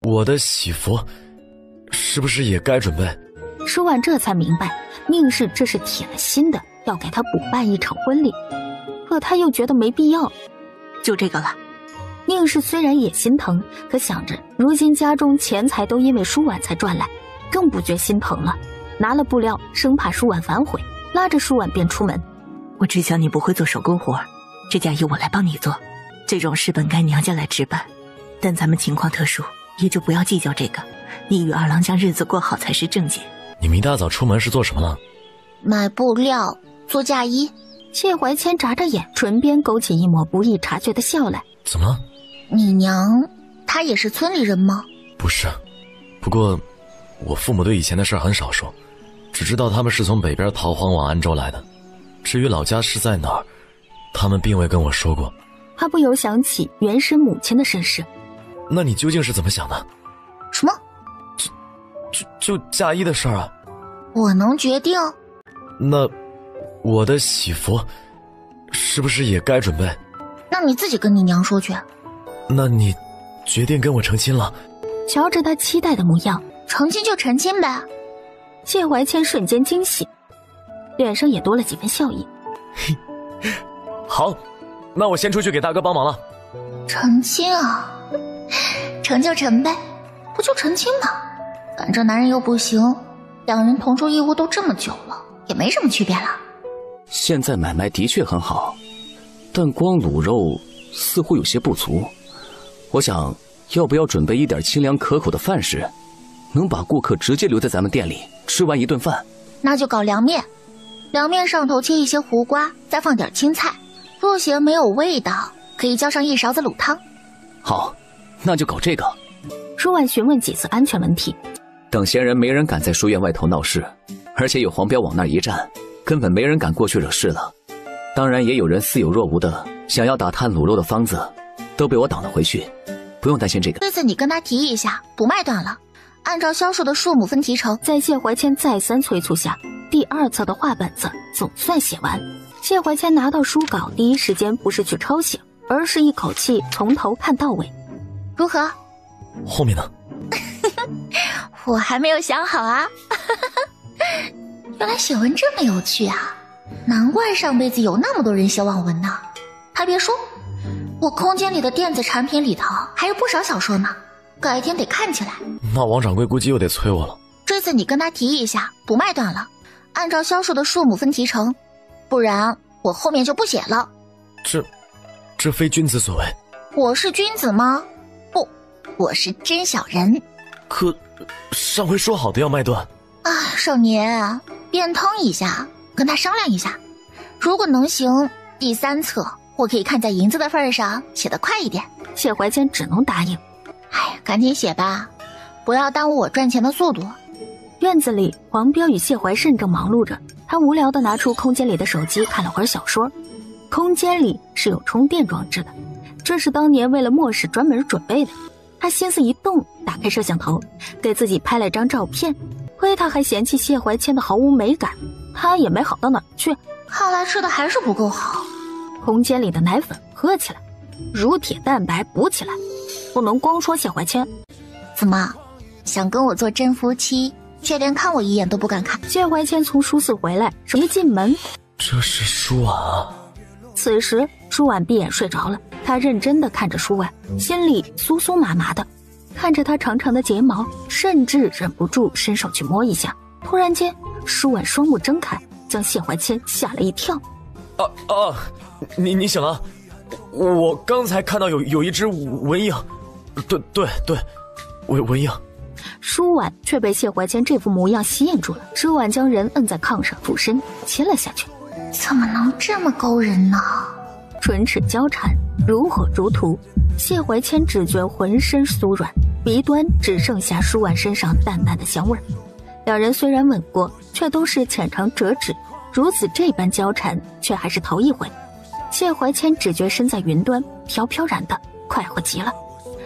我的喜服是不是也该准备？舒婉这才明白，宁氏这是铁了心的要给他补办一场婚礼，可他又觉得没必要，就这个了。宁氏虽然也心疼，可想着如今家中钱财都因为舒婉才赚来，更不觉心疼了。拿了布料，生怕舒婉反悔，拉着舒婉便出门。我知晓你不会做手工活，这嫁衣我来帮你做，这种事本该娘家来置办，但咱们情况特殊，也就不要计较这个。你与二郎将日子过好才是正解。你们一大早出门是做什么了？买布料，做嫁衣。谢怀谦眨着眼，唇边勾起一抹不易察觉的笑来。怎么了？你娘她也是村里人吗？不是，不过我父母对以前的事很少说，只知道他们是从北边逃荒往安州来的，至于老家是在哪儿，他们并未跟我说过。他不由想起原生母亲的身世。那你究竟是怎么想的？什么？就嫁衣的事儿啊？我能决定？那我的喜服是不是也该准备？那你自己跟你娘说去。那你决定跟我成亲了？瞧着他期待的模样，成亲就成亲呗。谢怀谦瞬间惊喜，脸上也多了几分笑意。好，那我先出去给大哥帮忙了。成亲啊，成就成呗，不就成亲吗？反正男人又不行，两人同住一屋都这么久了，也没什么区别了。现在买卖的确很好，但光卤肉似乎有些不足。我想，要不要准备一点清凉可口的饭食，能把顾客直接留在咱们店里吃完一顿饭？那就搞凉面，凉面上头切一些胡瓜，再放点青菜，若嫌没有味道，可以浇上一勺子卤汤。好，那就搞这个。舒婉询问几次安全问题。等闲人没人敢在书院外头闹事，而且有黄标往那儿一站，根本没人敢过去惹事了。当然也有人似有若无的想要打探卤肉的方子，都被我挡了回去，不用担心这个。这次你跟他提一下，不卖断了，按照销售的数目分提成。在谢怀谦再三催促下，第二册的画本子总算写完。谢怀谦拿到书稿，第一时间不是去抄写，而是一口气从头看到尾。如何？后面呢？我还没有想好啊。原来写文这么有趣啊，难怪上辈子有那么多人写网文呢。还别说，我空间里的电子产品里头还有不少小说呢，改天得看起来。那王掌柜估计又得催我了。这次你跟他提一下，不卖断了，按照销售的数目分提成，不然我后面就不写了。这非君子所为。我是君子吗？不，我是真小人。可上回说好的要卖断啊，少年，变通一下，跟他商量一下，如果能行，第三册我可以看在银子的份上写得快一点。谢怀谦只能答应。哎，赶紧写吧，不要耽误我赚钱的速度。院子里，黄彪与谢怀慎正忙碌着，他无聊地拿出空间里的手机看了会儿小说。空间里是有充电装置的，这是当年为了末世专门准备的。他心思一动，打开摄像头，给自己拍了张照片。亏他还嫌弃谢怀谦的毫无美感，他也没好到哪儿去。看来吃的还是不够好。空间里的奶粉喝起来，乳铁蛋白补起来，不能光说谢怀谦。怎么，想跟我做真夫妻，却连看我一眼都不敢看？谢怀谦从书肆回来，一进门，这是舒婉啊。此时舒婉闭眼睡着了，他认真地看着舒婉，心里酥酥麻麻的，看着她长长的睫毛，甚至忍不住伸手去摸一下。突然间，舒婉双目睁开，将谢怀谦吓了一跳。你醒了？我刚才看到有一只蚊蝇，对，蚊蝇。舒婉却被谢怀谦这副模样吸引住了，舒婉将人摁在炕上，俯身亲了下去。怎么能这么勾人呢？唇齿交缠，如火如荼。谢怀谦只觉浑身酥软，鼻端只剩下舒婉身上淡淡的香味儿。两人虽然吻过，却都是浅尝辄止，如此这般交缠，却还是头一回。谢怀谦只觉身在云端，飘飘然的，快活极了。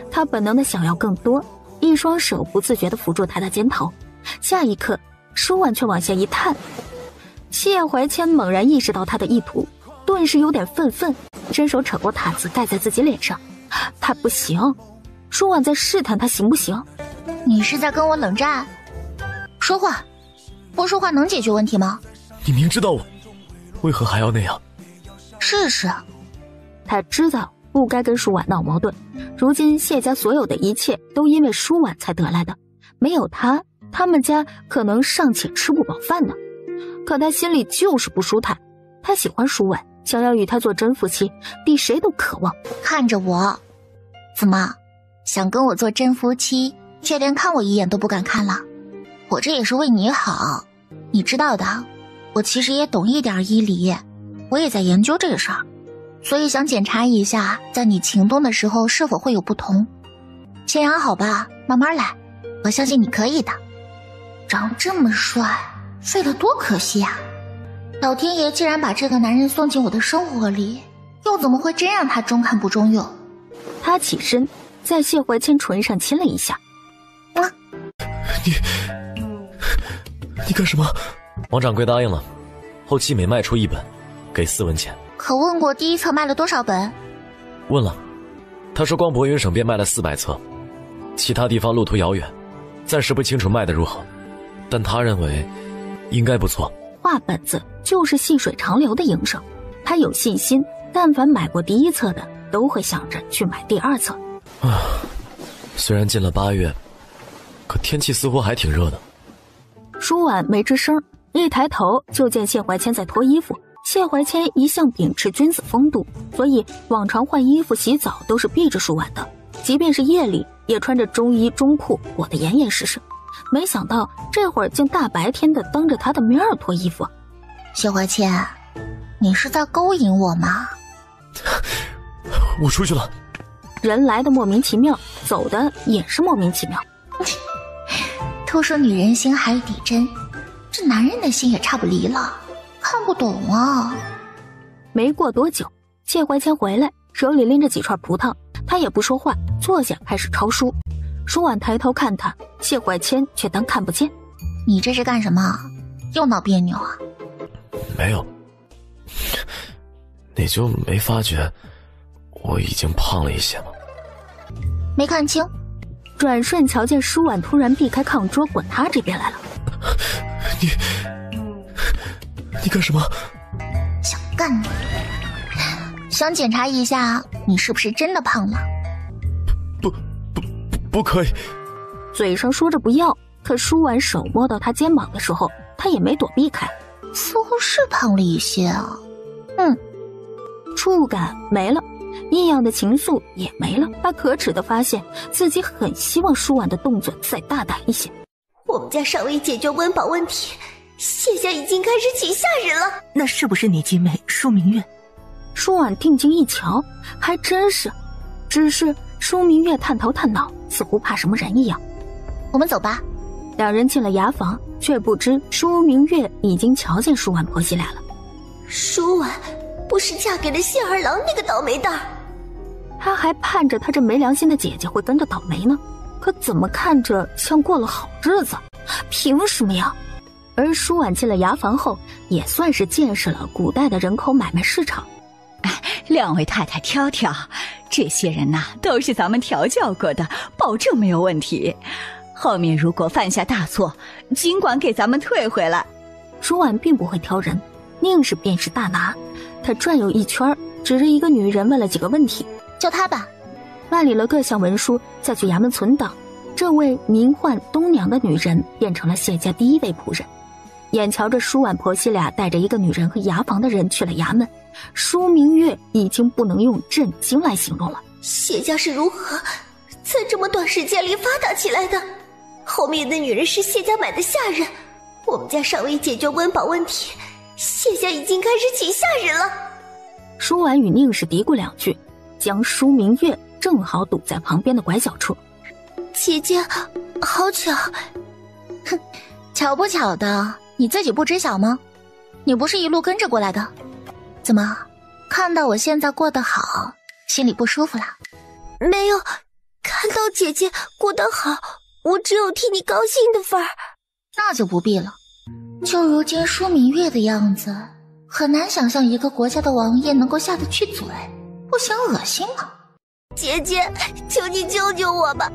他本能的想要更多，一双手不自觉地扶住他的肩头。下一刻，舒婉却往下一探。谢怀谦猛然意识到他的意图，顿时有点愤，伸手扯过毯子盖在自己脸上。他不行，舒婉在试探他行不行。你是在跟我冷战？说话，不说话能解决问题吗？你明知道我，为何还要那样？试试。他知道不该跟舒婉闹矛盾，如今谢家所有的一切都因为舒婉才得来的，没有他，他们家可能尚且吃不饱饭呢。可他心里就是不舒坦，他喜欢舒婉，想要与他做真夫妻，比谁都渴望。看着我，怎么想跟我做真夫妻，却连看我一眼都不敢看了？我这也是为你好，你知道的，我其实也懂一点医理，我也在研究这个事儿，所以想检查一下在你情动的时候是否会有不同。先养好吧，慢慢来，我相信你可以的。长这么帅，废了多可惜啊！老天爷既然把这个男人送进我的生活里，又怎么会真让他中看不中用？他起身在谢怀谦唇上亲了一下。你干什么？王掌柜答应了，后期每卖出1本给4文钱。可问过第一册卖了多少本？问了，他说光博云省便卖了400册，其他地方路途遥远，暂时不清楚卖得如何，但他认为应该不错。画本子就是细水长流的营生，他有信心，但凡买过第1册的都会想着去买第2册。虽然进了8月，可天气似乎还挺热的。舒婉没吱声，一抬头就见谢怀谦在脱衣服。谢怀谦一向秉持君子风度，所以往常换衣服洗澡都是避着舒婉的，即便是夜里也穿着中衣中裤，裹得严严实实。没想到这会儿竟大白天的当着他的面脱衣服。谢怀谦，你是在勾引我吗？我出去了。人来的莫名其妙，走的也是莫名其妙。都说女人心海底针，这男人的心也差不离了，看不懂啊。没过多久，谢怀谦回来，手里拎着几串葡萄，他也不说话，坐下开始抄书。舒婉抬头看他，谢怀谦却当看不见。你这是干什么？又闹别扭啊？没有，你就没发觉我已经胖了一些吗？没看清。转瞬瞧见舒婉突然避开炕桌，滚他这边来了。你干什么？想干你，想检查一下你是不是真的胖了。不可以。嘴上说着不要，可舒婉手摸到他肩膀的时候，他也没躲避开。似乎是胖了一些啊。触感没了，异样的情愫也没了。他可耻地发现自己很希望舒婉的动作再大胆一些。我们家尚未解决温饱问题，谢家已经开始请下人了。那是不是你继妹舒明月？舒婉定睛一瞧，还真是，只是舒明月探头探脑，似乎怕什么人一样。我们走吧。两人进了牙房，却不知舒明月已经瞧见舒婉婆媳俩了。舒婉不是嫁给了谢二郎那个倒霉蛋儿，他还盼着他这没良心的姐姐会跟着倒霉呢，可怎么看着像过了好日子？凭什么呀？而舒婉进了牙房后，也算是见识了古代的人口买卖市场。两位太太挑挑，这些人呐，都是咱们调教过的，保证没有问题。后面如果犯下大错，尽管给咱们退回来。舒婉并不会挑人，宁是便是大拿。他转悠一圈，指着一个女人问了几个问题。就她吧。办理了各项文书，再去衙门存档。这位名唤东娘的女人变成了谢家第一位仆人。眼瞧着舒婉婆媳俩带着一个女人和牙房的人去了衙门，舒明月已经不能用震惊来形容了。谢家是如何在这么短时间里发达起来的？后面的女人是谢家买的下人，我们家尚未解决温饱问题，谢家已经开始请下人了。舒婉与宁氏嘀咕两句，将舒明月正好堵在旁边的拐角处。姐姐，好巧。哼，巧不巧的，你自己不知晓吗？你不是一路跟着过来的？怎么，看到我现在过得好，心里不舒服啦？没有，看到姐姐过得好，我只有替你高兴的份儿。那就不必了。就如今舒明月的样子，很难想象一个国家的王爷能够下得去嘴，不嫌恶心吗？姐姐，求你救救我吧！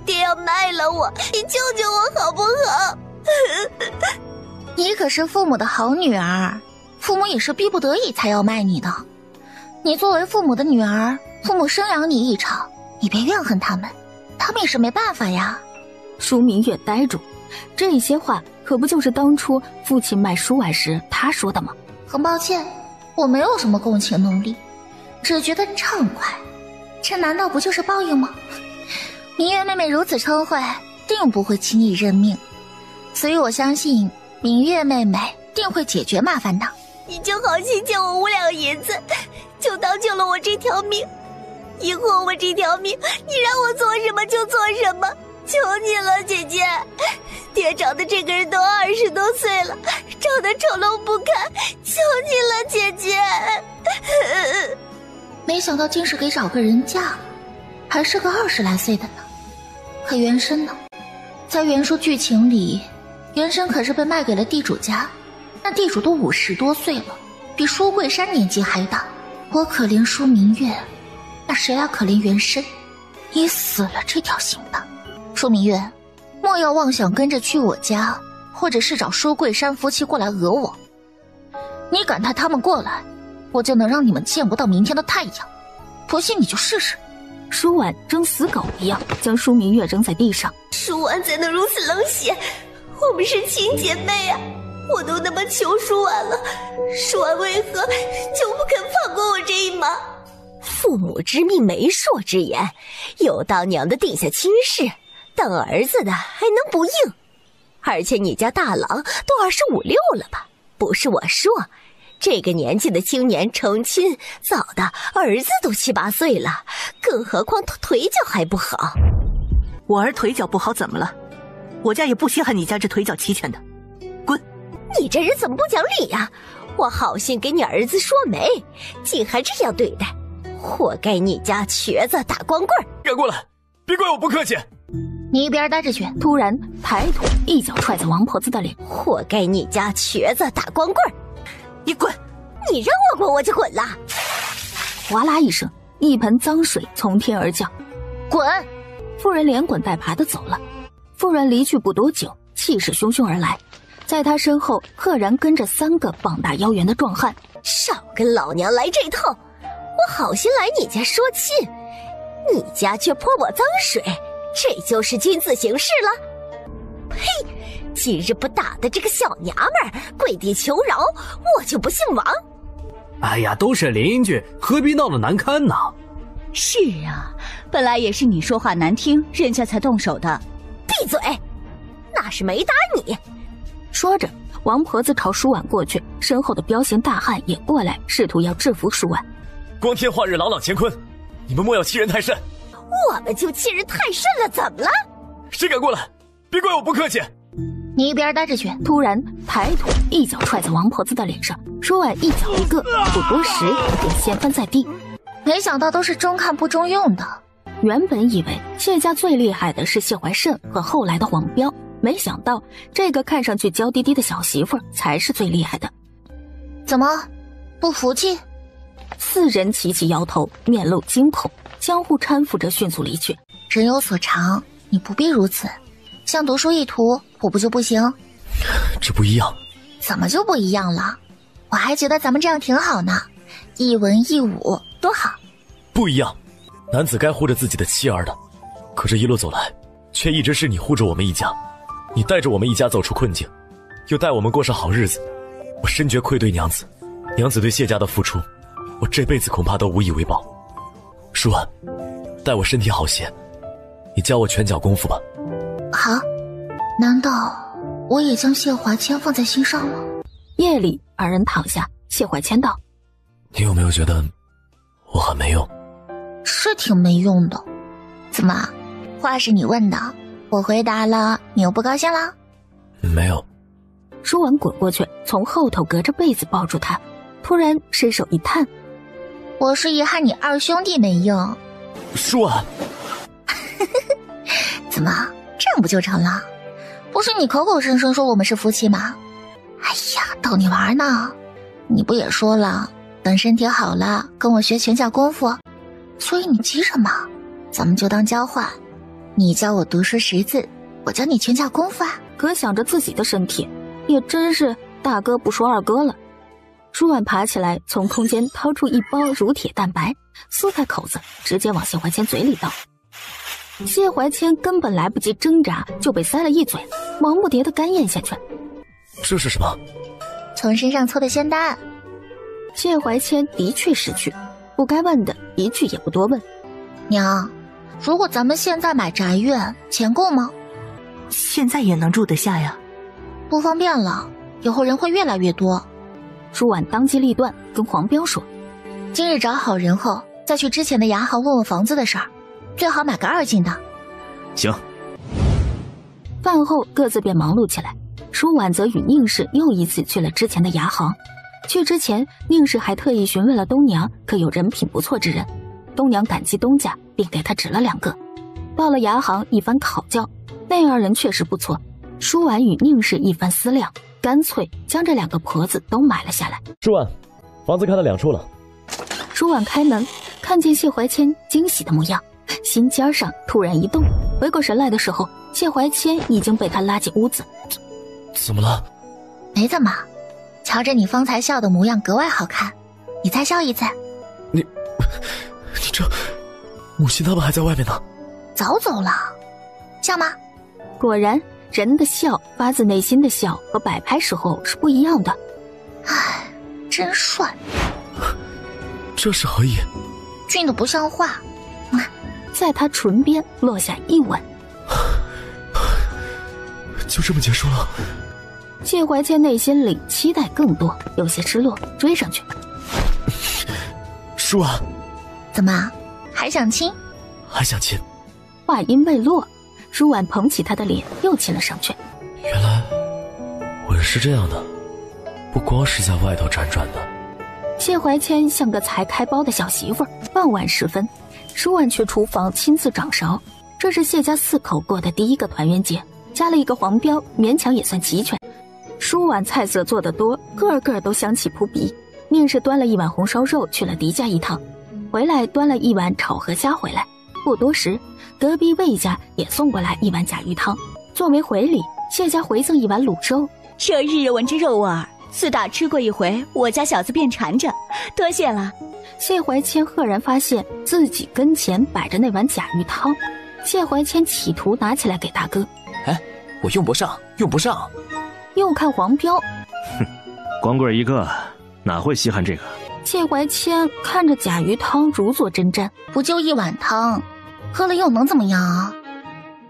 爹要卖了我，你救救我好不好？你可是父母的好女儿，父母也是逼不得已才要卖你的。你作为父母的女儿，父母生养你一场，你别怨恨他们，他们也是没办法呀。舒明月呆住，这些话可不就是当初父亲卖舒婉时他说的吗？很抱歉，我没有什么共情能力，只觉得畅快。这难道不就是报应吗？明月妹妹如此聪慧，定不会轻易认命，所以我相信明月妹妹定会解决麻烦的。你就好心借我5两银子，就当救了我这条命。以后我这条命，你让我做什么就做什么，求你了，姐姐。爹找的这个人都20多岁了，长得丑陋不堪，求你了，姐姐。没想到竟是给找个人嫁，还是个20来岁的呢。可原身呢？在原书剧情里，原身可是被卖给了地主家，那地主都50多岁了，比舒桂山年纪还大。我可怜舒明月，那谁来可怜原身？你死了这条心吧。舒明月，莫要妄想跟着去我家，或者是找舒桂山夫妻过来讹我。你敢带他们过来，我就能让你们见不到明天的太阳。不信你就试试。舒婉扔死狗一样将舒明月扔在地上。舒婉怎能如此冷血？我们是亲姐妹啊！我都那么求舒婉了，舒婉为何就不肯放过我这一马？父母之命，媒妁之言，有当娘的定下亲事，当儿子的还能不应？而且你家大郎都25、26了吧？不是我说，这个年纪的青年成亲早的儿子都7、8岁了，更何况腿脚还不好。我儿腿脚不好怎么了？我家也不稀罕你家这腿脚齐全的。滚！你这人怎么不讲理呀？我好心给你儿子说媒，竟还这样对待，活该你家瘸子打光棍。让过来，别怪我不客气。你一边待着去。突然抬腿一脚踹在王婆子的脸。活该你家瘸子打光棍。你滚！你让我滚我就滚了。哗啦一声，一盆脏水从天而降。滚！妇人连滚带爬的走了。妇人离去不多久，气势汹汹而来，在她身后赫然跟着3个膀大腰圆的壮汉。少跟老娘来这套！我好心来你家说亲，你家却泼我脏水，这就是君子行事了。呸！今日不打的这个小娘们儿跪地求饶，我就不姓王。哎呀，都是邻居，何必闹得难堪呢？是啊，本来也是你说话难听，人家才动手的。闭嘴！那是没打你。说着，王婆子朝舒婉过去，身后的彪形大汉也过来，试图要制服舒婉。光天化日，朗朗乾坤，你们莫要欺人太甚。我们就欺人太甚了，怎么了？谁敢过来？别怪我不客气。你一边待着去。突然抬腿一脚踹在王婆子的脸上，舒婉一脚一个，不多时便掀翻在地。没想到都是中看不中用的。原本以为谢家最厉害的是谢怀慎和后来的黄彪，没想到这个看上去娇滴滴的小媳妇才是最厉害的。怎么，不服气？4人齐齐摇头，面露惊恐，相互搀扶着迅速离去。人有所长，你不必如此。像独树一帜，我不就不行？这不一样。怎么就不一样了？我还觉得咱们这样挺好呢，一文一武多好。不一样，男子该护着自己的妻儿的，可这一路走来，却一直是你护着我们一家。你带着我们一家走出困境，又带我们过上好日子，我深觉愧对娘子。娘子对谢家的付出，我这辈子恐怕都无以为报。舒婉，待我身体好些，你教我拳脚功夫吧。好，难道我也将谢怀谦放在心上了？夜里2人躺下，谢怀谦道：你有没有觉得我很没用？是挺没用的。怎么，话是你问的，我回答了，你又不高兴了？没有。说完滚过去，从后头隔着被子抱住他，突然伸手一探：我是遗憾你2兄弟没用。舒婉，怎么，这样不就成了？不是你口口声声说我们是夫妻吗？哎呀，逗你玩呢。你不也说了，等身体好了跟我学拳脚功夫，所以你急什么？咱们就当交换，你教我读书识字，我教你拳脚功夫啊。可想着自己的身体，也真是大哥不说二哥了。舒婉爬起来，从空间掏出一包乳铁蛋白，撕开口子，直接往谢怀谦嘴里倒。谢怀谦根本来不及挣扎，就被塞了一嘴，忙不迭的干咽下去。这是什么？从身上搓的仙丹。谢怀谦的确识趣，不该问的一句也不多问。娘，如果咱们现在买宅院，钱够吗？现在也能住得下呀。不方便了，以后人会越来越多。舒婉当机立断跟黄彪说，今日找好人后，再去之前的牙行问问房子的事儿，最好买个2进的。行。饭后各自便忙碌起来，舒婉则与宁氏又一次去了之前的牙行。去之前，宁氏还特意询问了东娘，可有人品不错之人。东娘感激东家，并给他指了2个。到了牙行一番讨教，那2人确实不错。舒婉与宁氏一番思量，干脆将这2个婆子都买了下来。舒婉，房子看了2处了。舒婉开门，看见谢怀谦惊喜的模样，心尖上突然一动，回过神来的时候，谢怀谦已经被他拉进屋子。怎么了？没怎么，瞧着你方才笑的模样格外好看，你再笑一次。你这，母亲他们还在外面呢。早走了，笑吗？果然，人的笑发自内心的笑和摆拍时候是不一样的。唉，真帅。这是何意？俊的不像话。在他唇边落下一吻。就这么结束了？谢怀谦内心里期待更多，有些失落，追上去。舒婉，怎么还想亲？还想亲？话音未落，舒婉捧起他的脸又亲了上去。原来吻是这样的，不光是在外头辗转的。谢怀谦像个才开包的小媳妇儿。傍晚时分，舒婉去厨房亲自掌勺。这是谢家4口过的第1个团圆节，加了一个黄标，勉强也算齐全。舒婉菜色做得多，个个都香气扑鼻。宁氏端了1碗红烧肉去了狄家一趟，回来端了1碗炒河虾回来。不多时，隔壁魏家也送过来1碗甲鱼汤。作为回礼，谢家回赠1碗卤肉。这日闻之肉味儿，自打吃过一回，我家小子便馋着，多谢了。谢怀谦赫然发现自己跟前摆着那碗甲鱼汤，谢怀谦企图拿起来给大哥。哎，我用不上，用不上。又看黄彪，哼，光棍一个，哪会稀罕这个？谢怀谦看着甲鱼汤如坐针毡，不就1碗汤，喝了又能怎么样啊？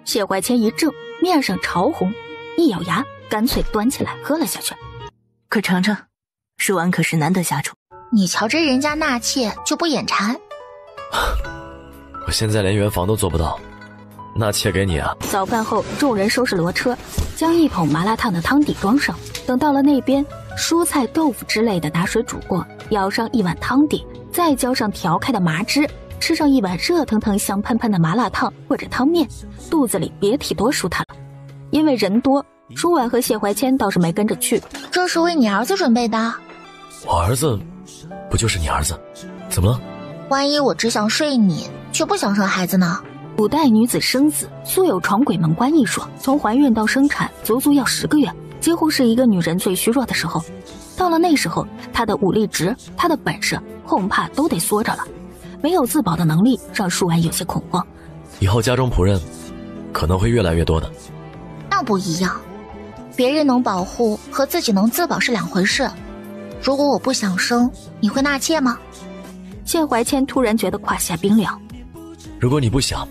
谢怀谦一怔，面上潮红，一咬牙，干脆端起来喝了下去。可尝尝，舒婉可是难得下厨。你瞧这人家纳妾就不眼馋？我现在连圆房都做不到，纳妾给你啊！早饭后，众人收拾骡车，将1桶麻辣烫的汤底装上。等到了那边，蔬菜、豆腐之类的打水煮过，舀上1碗汤底，再浇上调开的麻汁，吃上1碗热腾腾、香喷喷的麻辣烫或者汤面，肚子里别提多舒坦了。因为人多，舒婉和谢怀谦倒是没跟着去。这是为你儿子准备的。我儿子不就是你儿子？怎么了？万一我只想睡你，却不想生孩子呢？古代女子生子素有闯鬼门关一说，从怀孕到生产足足要10个月，几乎是一个女人最虚弱的时候。到了那时候，她的武力值、她的本事恐怕都得缩着了。没有自保的能力，让舒婉有些恐慌。以后家中仆人可能会越来越多的。那不一样，别人能保护和自己能自保是2回事。如果我不想生，你会纳妾吗？谢怀谦突然觉得胯下冰凉。如果你不想，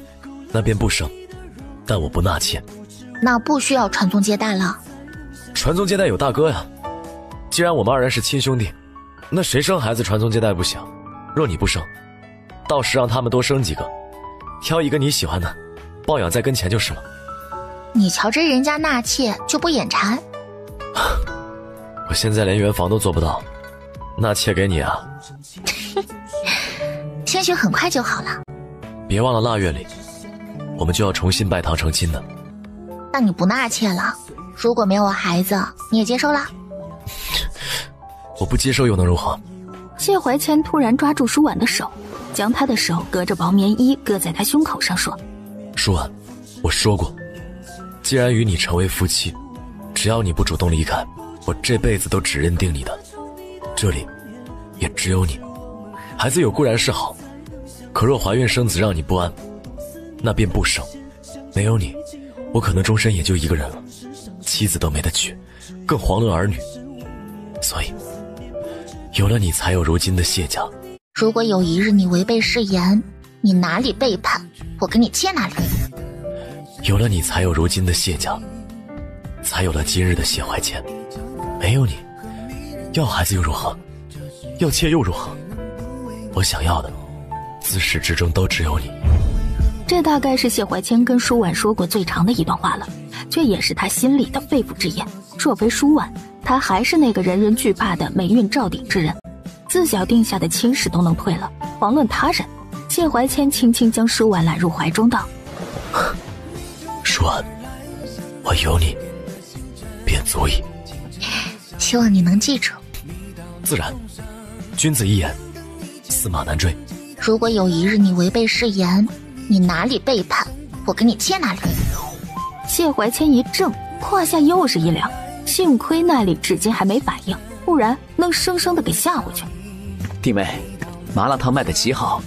那便不生，但我不纳妾。那不需要传宗接代了。传宗接代有大哥呀。既然我们2人是亲兄弟，那谁生孩子传宗接代不行？若你不生，到时让他们多生几个，挑一个你喜欢的，抱养在跟前就是了。你瞧这人家纳妾就不眼馋？我现在连圆房都做不到，纳妾给你啊。兴许很快就好了。别忘了腊月里，我们就要重新拜堂成亲的。那你不纳妾了，如果没有孩子，你也接受了？我不接受又能如何？谢怀谦突然抓住舒婉的手，将她的手隔着薄棉衣搁在她胸口上说：舒婉，我说过，既然与你成为夫妻，只要你不主动离开，我这辈子都只认定你的，这里也只有你。孩子有固然是好，可若怀孕生子让你不安，那便不生。没有你，我可能终身也就一个人了，妻子都没得娶，更遑论儿女。所以有了你才有如今的谢家。如果有一日你违背誓言，你哪里背叛，我给你切哪里。有了你才有如今的谢家，才有了今日的谢怀谦。没有你，要孩子又如何，要妾又如何？我想要的自始至终都只有你。这大概是谢怀谦跟舒婉说过最长的一段话了，却也是他心里的肺腑之言。若非舒婉，他还是那个人人惧怕的霉运罩顶之人，自小定下的亲事都能退了，遑论他人。谢怀谦轻轻将舒婉揽入怀中道：舒婉，我有你便足矣。希望你能记住。自然，君子一言，驷马难追。如果有一日你违背誓言，你哪里背叛，我给你切哪里。谢怀谦一怔，胯下又是一凉，幸亏那里至今还没反应，不然能生生的给吓回去。弟妹，麻辣烫卖得极好，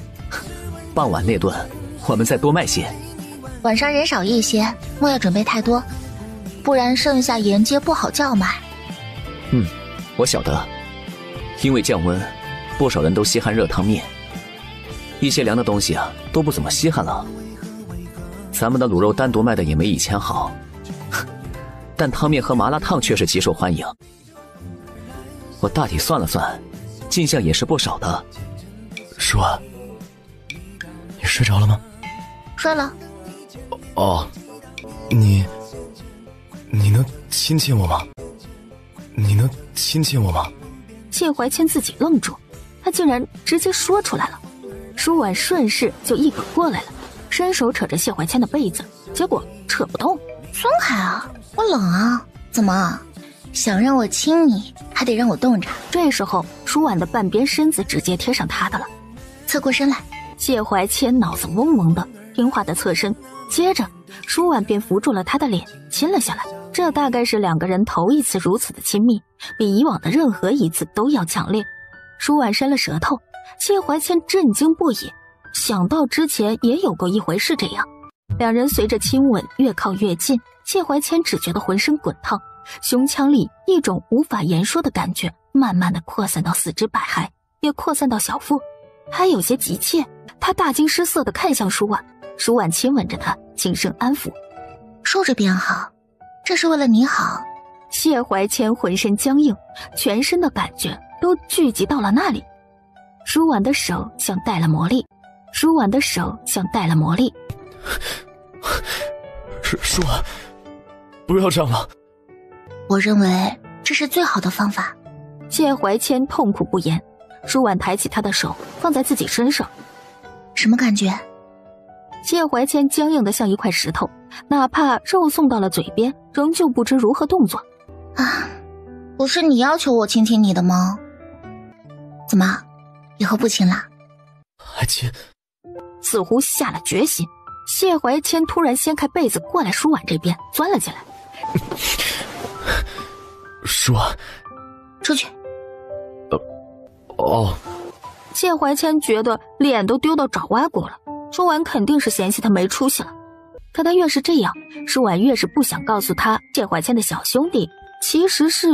傍晚那顿我们再多卖些。晚上人少一些，莫要准备太多，不然剩下沿街不好叫卖。我晓得，因为降温，不少人都稀罕热汤面，一些凉的东西啊都不怎么稀罕了。咱们的卤肉单独卖的也没以前好，但汤面和麻辣烫却是极受欢迎。我大体算了算，进项也是不少的。舒婉，你睡着了吗？睡了。哦，你能亲亲我吗？你能亲亲我吗？谢怀谦自己愣住，他竟然直接说出来了。舒婉顺势就一把过来了，伸手扯着谢怀谦的被子，结果扯不动。松开啊，我冷啊！怎么想让我亲你，还得让我冻着？这时候舒婉的半边身子直接贴上他的了。侧过身来。谢怀谦脑子嗡嗡的，听话的侧身，接着舒婉便扶住了他的脸，亲了下来。这大概是两个人头一次如此的亲密，比以往的任何一次都要强烈。舒婉伸了舌头，谢怀谦震惊不已，想到之前也有过一回是这样。两人随着亲吻越靠越近，谢怀谦只觉得浑身滚烫，胸腔里一种无法言说的感觉慢慢的扩散到四肢百骸，也扩散到小腹，还有些急切。他大惊失色地看向舒婉，舒婉亲吻着他，轻声安抚：受着便好，这是为了你好。谢怀谦浑身僵硬，全身的感觉都聚集到了那里。舒婉的手像带了魔力，舒婉的手像带了魔力。舒婉，不要这样了。我认为这是最好的方法。谢怀谦痛苦不言，舒婉抬起他的手放在自己身上。什么感觉？谢怀谦僵硬的像一块石头，哪怕肉送到了嘴边，仍旧不知如何动作。啊，不是你要求我亲亲你的吗？怎么，以后不亲了？还亲？似乎下了决心，谢怀谦突然掀开被子过来舒婉这边钻了进来。舒婉，出去。谢怀谦觉得脸都丢到爪哇骨了，舒婉肯定是嫌弃他没出息了。可他越是这样，舒婉越是不想告诉他谢怀谦的小兄弟其实是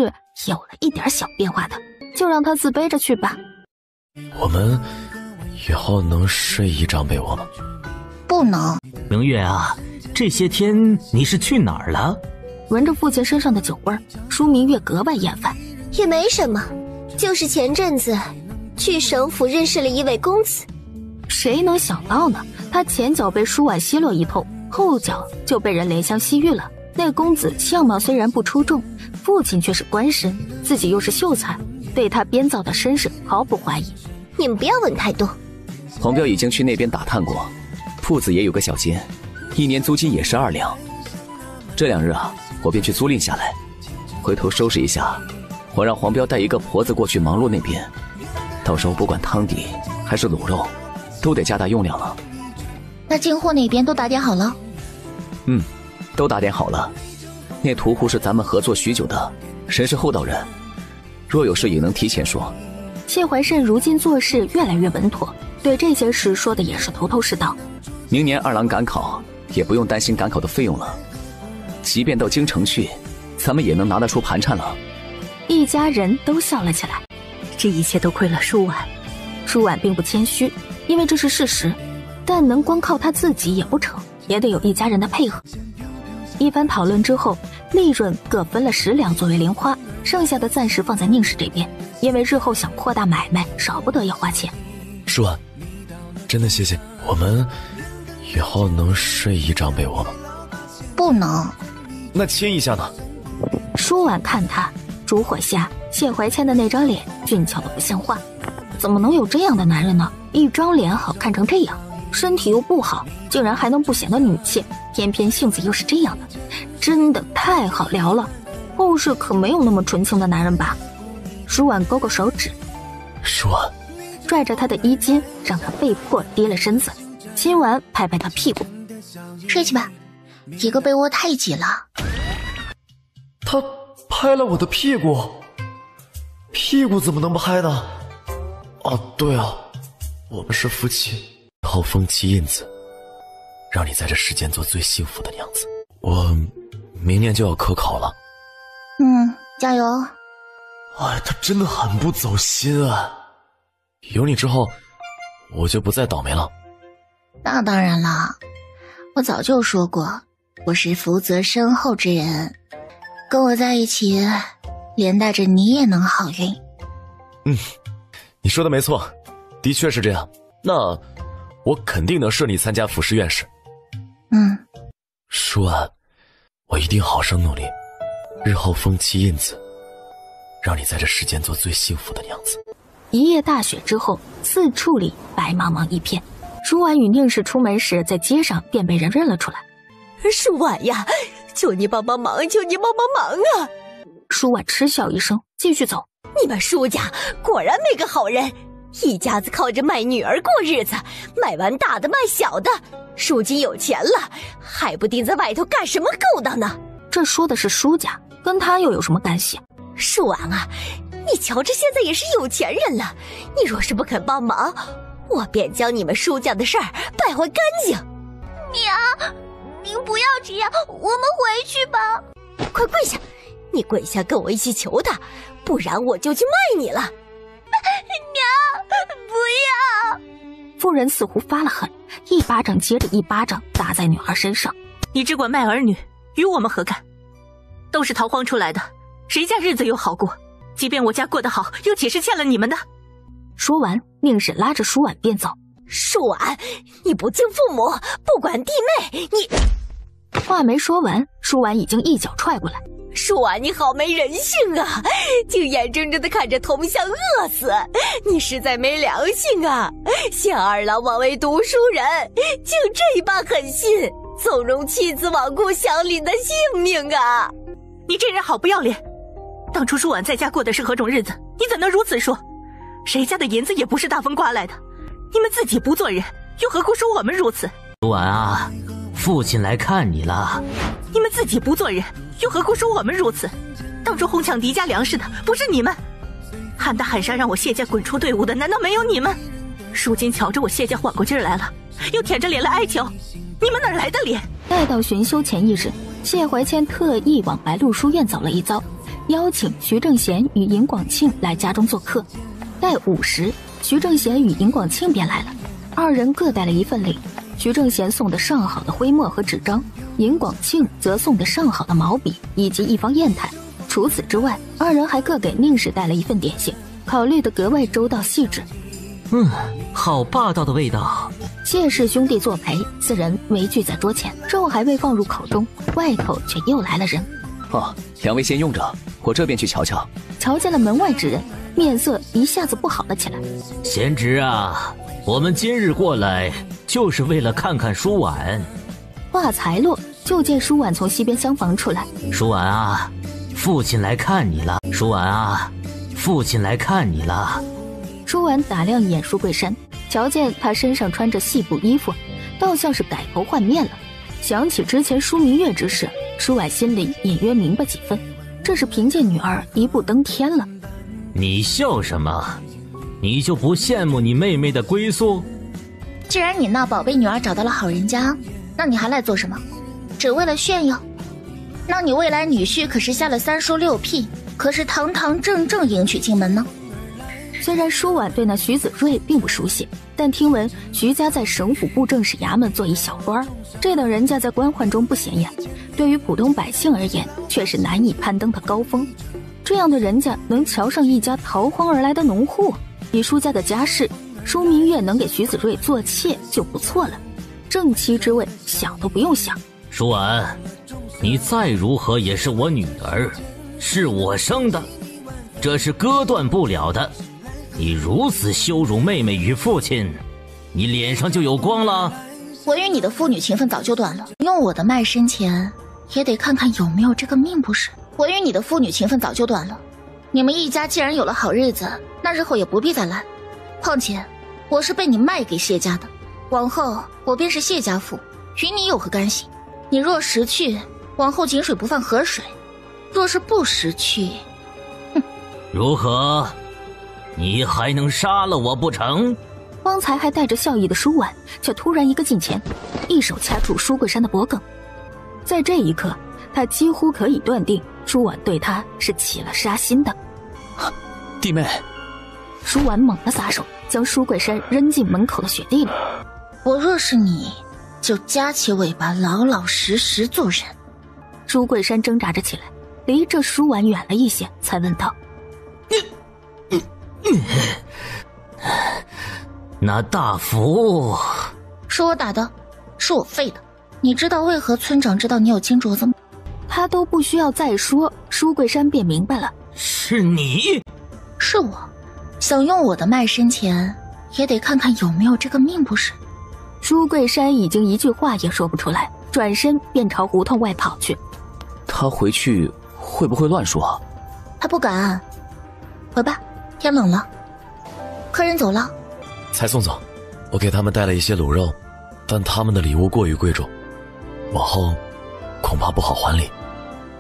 有了一点小变化的，就让他自卑着去吧。我们以后能睡一张被窝吗？不能。明月啊，这些天你是去哪儿了？闻着父亲身上的酒味，舒明月格外厌烦。也没什么，就是前阵子去省府认识了一位公子。谁能想到呢？他前脚被舒婉奚落一通，后脚就被人怜香惜玉了。那公子相貌虽然不出众，父亲却是官绅，自己又是秀才，对他编造的身世毫不怀疑。你们不要问太多。黄彪已经去那边打探过，铺子也有个小间，1年租金也是2两。这2日啊，我便去租赁下来，回头收拾一下，我让黄彪带一个婆子过去忙碌那边。到时候不管汤底还是卤肉，都得加大用量了。那进货那边都打点好了？都打点好了。那屠户是咱们合作许久的神是厚道人，若有事也能提前说。谢怀慎如今做事越来越稳妥，对这些事说的也是头头是道。明年二郎赶考也不用担心赶考的费用了，即便到京城去，咱们也能拿得出盘缠了。一家人都笑了起来。这一切都亏了舒婉。舒婉并不谦虚，因为这是事实，但能光靠他自己也不成，也得有一家人的配合。一番讨论之后，利润各分了10两作为零花，剩下的暂时放在宁氏这边，因为日后想扩大买卖，少不得要花钱。舒婉，真的谢谢。我们以后能睡一张被窝吗？不能。那亲一下呢？舒婉看他，烛火下谢怀谦的那张脸俊俏的不像话，怎么能有这样的男人呢？一张脸好看成这样，身体又不好，竟然还能不显得女气，偏偏性子又是这样的，真的太好聊了。后世可没有那么纯情的男人吧？舒婉勾勾手指，舒婉，拽着他的衣襟，让他被迫低了身子，亲完拍拍他屁股，睡去吧，一个被窝太挤了。他拍了我的屁股，屁股怎么能不拍呢？哦，对啊，我们是夫妻，好风妻印子，让你在这世间做最幸福的娘子。我明年就要科考了。加油。哎，他真的很不走心啊！有你之后，我就不再倒霉了。那当然了，我早就说过，我是福泽深厚之人，跟我在一起，连带着你也能好运。你说的没错，的确是这样。那我肯定能顺利参加府试院试。舒婉，我一定好生努力，日后封妻印子，让你在这世间做最幸福的娘子。一夜大雪之后，四处里白茫茫一片。舒婉与宁氏出门时，在街上便被人认了出来。舒婉呀，求你帮帮忙，求你帮帮忙啊！舒婉嗤笑一声，继续走。你们舒家果然没个好人，一家子靠着卖女儿过日子，卖完大的卖小的，如今有钱了，还不定在外头干什么勾当呢？这说的是舒家，跟他又有什么干系？舒婉啊，你瞧着现在也是有钱人了，你若是不肯帮忙，我便将你们舒家的事儿败坏干净。娘，您不要这样，我们回去吧。快跪下，你跪下跟我一起求他，不然我就去卖你了。娘，不要！妇人似乎发了狠，一巴掌接着一巴掌打在女儿身上。你只管卖儿女，与我们何干？都是逃荒出来的，谁家日子又好过？即便我家过得好，又岂是欠了你们的？说完，宁氏拉着舒婉便走。舒婉，你不敬父母，不管弟妹，你……话没说完，舒婉已经一脚踹过来。舒婉，你好没人性啊！竟眼睁睁地看着同乡饿死，你实在没良心啊！现二郎枉为读书人，竟这般狠心，纵容妻子罔顾乡邻的性命啊！你这人好不要脸！当初舒婉在家过的是何种日子，你怎能如此说？谁家的银子也不是大风刮来的，你们自己不做人，又何苦说我们如此？舒婉啊，父亲来看你了。你们自己不做人，又何苦说我们如此？当初哄抢敌家粮食的不是你们，喊打喊杀让我谢家滚出队伍的难道没有你们？如今瞧着我谢家缓过劲儿来了，又舔着脸来哀求，你们哪来的脸？待到巡修前一日，谢怀谦特意往白鹿书院走了一遭，邀请徐正贤与尹广庆来家中做客。待午时，徐正贤与尹广庆便来了，二人各带了一份礼。徐正贤送的上好的徽墨和纸张，尹广庆则送的上好的毛笔以及一方砚台。除此之外，二人还各给宁氏带了一份点心，考虑得格外周到细致。好霸道的味道。谢氏兄弟作陪，四人围聚在桌前，肉还未放入口中，外头却又来了人。两位先用着，我这边去瞧瞧。瞧见了门外之人，面色一下子不好了起来。贤侄啊，我们今日过来就是为了看看舒婉。话才落，就见舒婉从西边厢房出来。舒婉啊，父亲来看你了。舒婉啊，父亲来看你了。舒婉打量一眼舒桂山，瞧见他身上穿着细布衣服，倒像是改头换面了。想起之前舒明月之事，舒婉心里隐约明白几分，这是凭借女儿一步登天了。你笑什么？你就不羡慕你妹妹的归宿？既然你那宝贝女儿找到了好人家，那你还来做什么？只为了炫耀？那你未来女婿可是下了3书6聘，可是堂堂正正迎娶进门呢。虽然舒婉对那徐子睿并不熟悉，但听闻徐家在省府布政使衙门做一小官，这等人家在官宦中不显眼，对于普通百姓而言却是难以攀登的高峰。这样的人家能瞧上一家逃荒而来的农户，以舒家的家世，舒明月能给徐子睿做妾就不错了。正妻之位想都不用想。舒婉，你再如何也是我女儿，是我生的，这是割断不了的。你如此羞辱妹妹与父亲，你脸上就有光了？我与你的父女情分早就断了，用我的卖身钱也得看看有没有这个命不是。我与你的父女情分早就断了，你们一家既然有了好日子，那日后也不必再来。况且我是被你卖给谢家的，往后我便是谢家妇，与你有何干系？你若识趣，往后井水不犯河水；若是不识趣，哼，如何？你还能杀了我不成？方才还带着笑意的舒婉，却突然一个近前，一手掐住舒桂山的脖颈。在这一刻，他几乎可以断定舒婉对他是起了杀心的。弟妹，舒婉猛地撒手，将舒桂山扔进门口的雪地里。我若是你，就夹起尾巴，老老实实做人。舒桂山挣扎着起来，离这舒婉远了一些，才问道：那大符是我打的，是我废的。你知道为何村长知道你有金镯子吗？他都不需要再说，舒桂山便明白了。是你？是我。想用我的卖身钱，也得看看有没有这个命不是。舒桂山已经一句话也说不出来，转身便朝胡同外跑去。他回去会不会乱说？他不敢。回吧，天冷了。客人走了。才送走。我给他们带了一些卤肉，但他们的礼物过于贵重，往后恐怕不好还礼。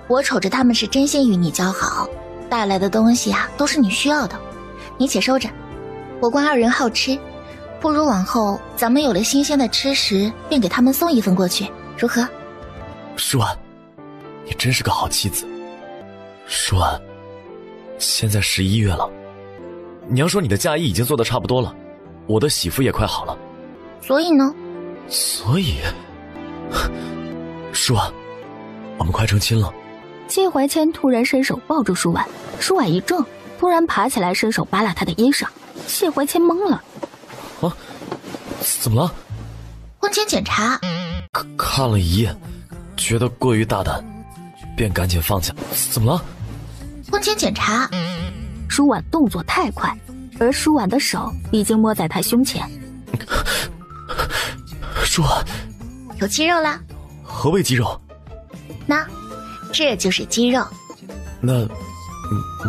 我瞅着他们是真心与你交好，带来的东西啊都是你需要的，你且收着。我观二人好吃，不如往后咱们有了新鲜的吃食，便给他们送一份过去，如何？舒婉，你真是个好妻子。舒婉，现在11月了，娘说你的嫁衣已经做得差不多了，我的喜服也快好了。所以呢？所以，舒婉，我们快成亲了。谢怀谦突然伸手抱住舒婉，舒婉一怔，突然爬起来伸手扒拉她的衣裳。谢怀谦懵了。啊？怎么了？婚前检查。看了一眼，觉得过于大胆，便赶紧放下。怎么了？婚前检查。舒婉动作太快，而舒婉的手已经摸在他胸前。舒婉，有肌肉啦。何谓肌肉？那这就是肌肉。那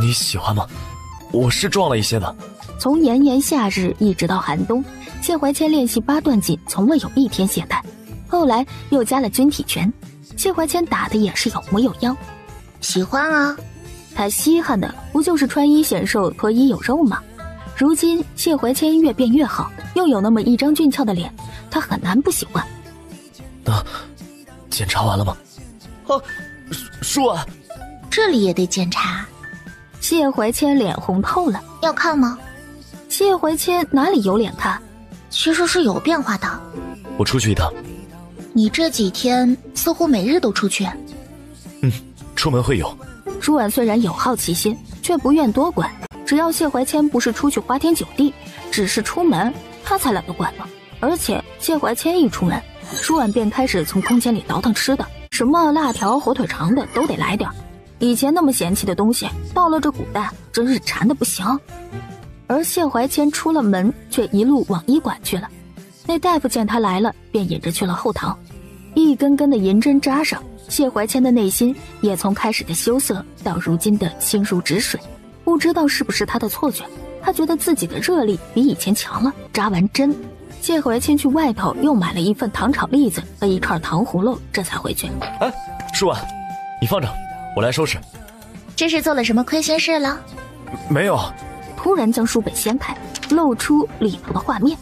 你喜欢吗？我是壮了一些的。从炎炎夏日一直到寒冬，谢怀谦练习8段锦从未有一天懈怠，后来又加了军体拳，谢怀谦打的也是有模有样。喜欢啊。他稀罕的不就是穿衣显瘦脱衣有肉吗？如今谢怀谦越变越好，又有那么一张俊俏的脸，他很难不喜欢。那检查完了吗？啊，舒婉，这里也得检查。谢怀谦脸红透了。要看吗？谢怀谦哪里有脸看？其实是有变化的。我出去一趟。你这几天似乎每日都出去。出门会有。舒婉虽然有好奇心，却不愿多管。只要谢怀谦不是出去花天酒地，只是出门，他才懒得管呢。而且谢怀谦一出门，舒婉便开始从空间里倒腾吃的，什么辣条、火腿肠的都得来点。以前那么嫌弃的东西，到了这古代真是馋得不行。而谢怀谦出了门，却一路往医馆去了。那大夫见他来了，便引着去了后堂，一根根的银针扎上。谢怀谦的内心也从开始的羞涩到如今的心如止水，不知道是不是他的错觉，他觉得自己的热力比以前强了。扎完针，谢怀谦去外头又买了一份糖炒栗子和一串糖葫芦，这才回去。哎，舒婉，你放着，我来收拾。这是做了什么亏心事了？没有。突然将书本掀开，露出里头的画面。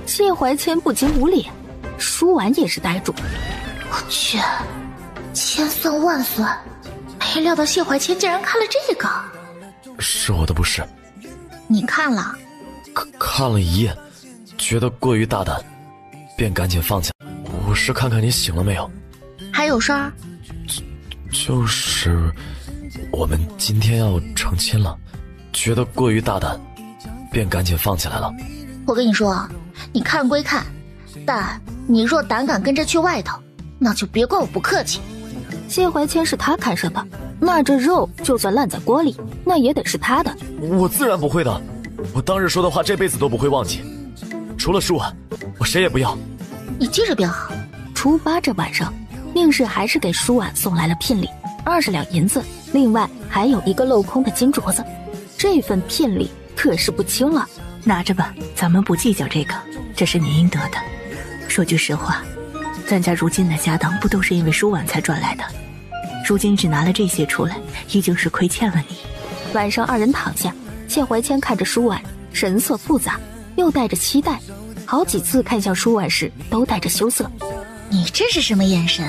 谢怀谦不禁捂脸，舒婉也是呆住。我去，千算万算，没料到谢怀谦竟然看了这个。是我的不是。你看了？看了一页，觉得过于大胆，便赶紧放下。我是看看你醒了没有。还有事儿？就是我们今天要成亲了，觉得过于大胆，便赶紧放起来了。我跟你说，你看归看，但你若胆敢跟着去外头，那就别怪我不客气。谢怀谦是他看上的，那这肉就算烂在锅里，那也得是他的。我自然不会的，我当日说的话这辈子都不会忘记。除了舒婉，我谁也不要。你记着便好。初8这晚上，宁氏还是给舒婉送来了聘礼，20两银子，另外还有一个镂空的金镯子。这份聘礼可是不轻了。拿着吧，咱们不计较这个，这是你应得的。说句实话，咱家如今的家当不都是因为舒婉才赚来的？如今只拿了这些出来，已经是亏欠了你。晚上2人躺下，谢怀谦看着舒婉，神色复杂，又带着期待，好几次看向舒婉时都带着羞涩。你这是什么眼神？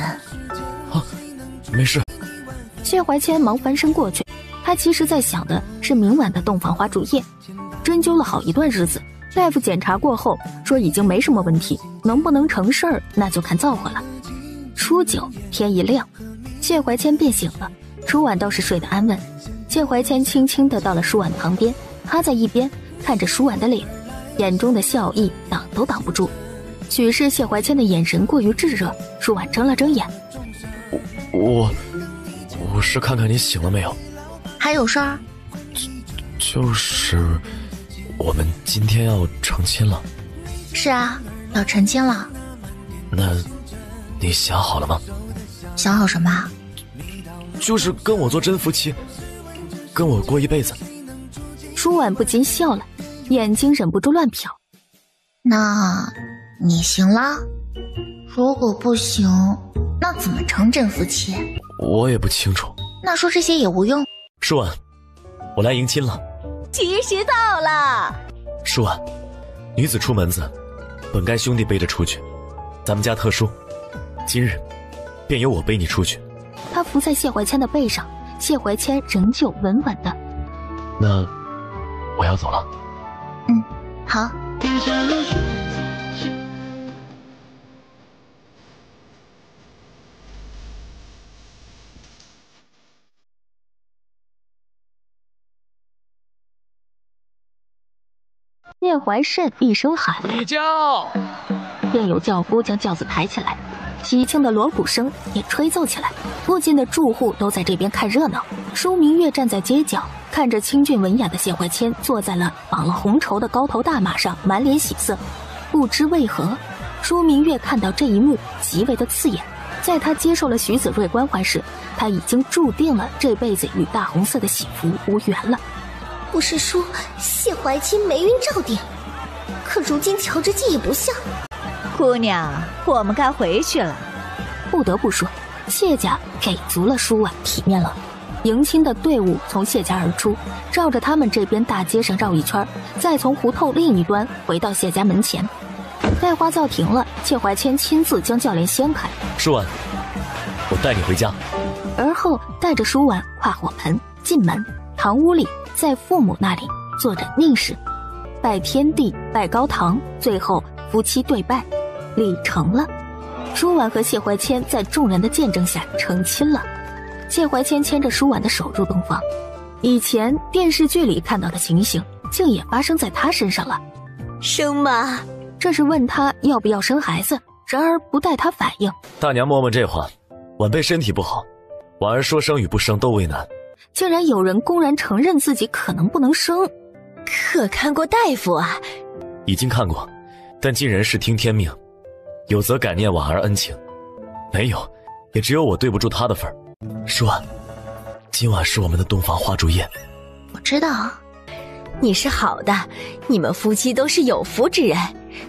啊，没事。谢怀谦忙翻身过去，他其实在想的是明晚的洞房花烛夜。针灸了好一段日子，大夫检查过后说已经没什么问题，能不能成事儿那就看造化了。初9天一亮，谢怀谦便醒了，舒婉倒是睡得安稳。谢怀谦轻轻地到了舒婉旁边，趴在一边看着舒婉的脸，眼中的笑意挡都挡不住。许是谢怀谦的眼神过于炙热，舒婉睁了睁眼。我是看看你醒了没有。还有事儿？就是我们今天要成亲了。是啊，要成亲了。那你想好了吗？想好什么？就是跟我做真夫妻，跟我过一辈子。舒婉不禁笑了，眼睛忍不住乱瞟。那你行了？如果不行，那怎么成真夫妻？我也不清楚。那说这些也无用。舒婉，我来迎亲了。吉时到了。舒婉，女子出门子，本该兄弟背着出去，咱们家特殊，今日便由我背你出去。他伏在谢怀谦的背上，谢怀谦仍旧稳稳的。那我要走了。嗯，好。谢怀慎一声喊：“起轿！”便有轿夫将轿子抬起来，喜庆的锣鼓声也吹奏起来。附近的住户都在这边看热闹。舒明月站在街角，看着清俊文雅的谢怀谦坐在了绑了红绸的高头大马上，满脸喜色。不知为何，舒明月看到这一幕极为的刺眼。在他接受了徐子睿关怀时，他已经注定了这辈子与大红色的喜福无缘了。不是说谢怀谦霉运照顶，可如今瞧着既也不像。姑娘，我们该回去了。不得不说，谢家给足了舒婉体面了。迎亲的队伍从谢家而出，绕着他们这边大街上绕一圈，再从胡同另一端回到谢家门前。待花轿停了，谢怀谦亲自将轿帘掀开。舒婉，我带你回家。而后带着舒婉跨火盆进门，堂屋里在父母那里坐着宁氏，拜天地，拜高堂，最后夫妻对拜，礼成了。舒婉和谢怀谦在众人的见证下成亲了。谢怀谦牵着舒婉的手入洞房，以前电视剧里看到的情形，竟也发生在他身上了。生吗？这是问他要不要生孩子，然而不待他反应。大娘莫问这话，晚辈身体不好，婉儿说生与不生都为难。竟然有人公然承认自己可能不能生。可看过大夫啊？已经看过，但尽人事听天命，有则感念婉儿恩情，没有也只有我对不住她的份儿。舒婉，今晚是我们的洞房花烛夜。我知道，你是好的，你们夫妻都是有福之人，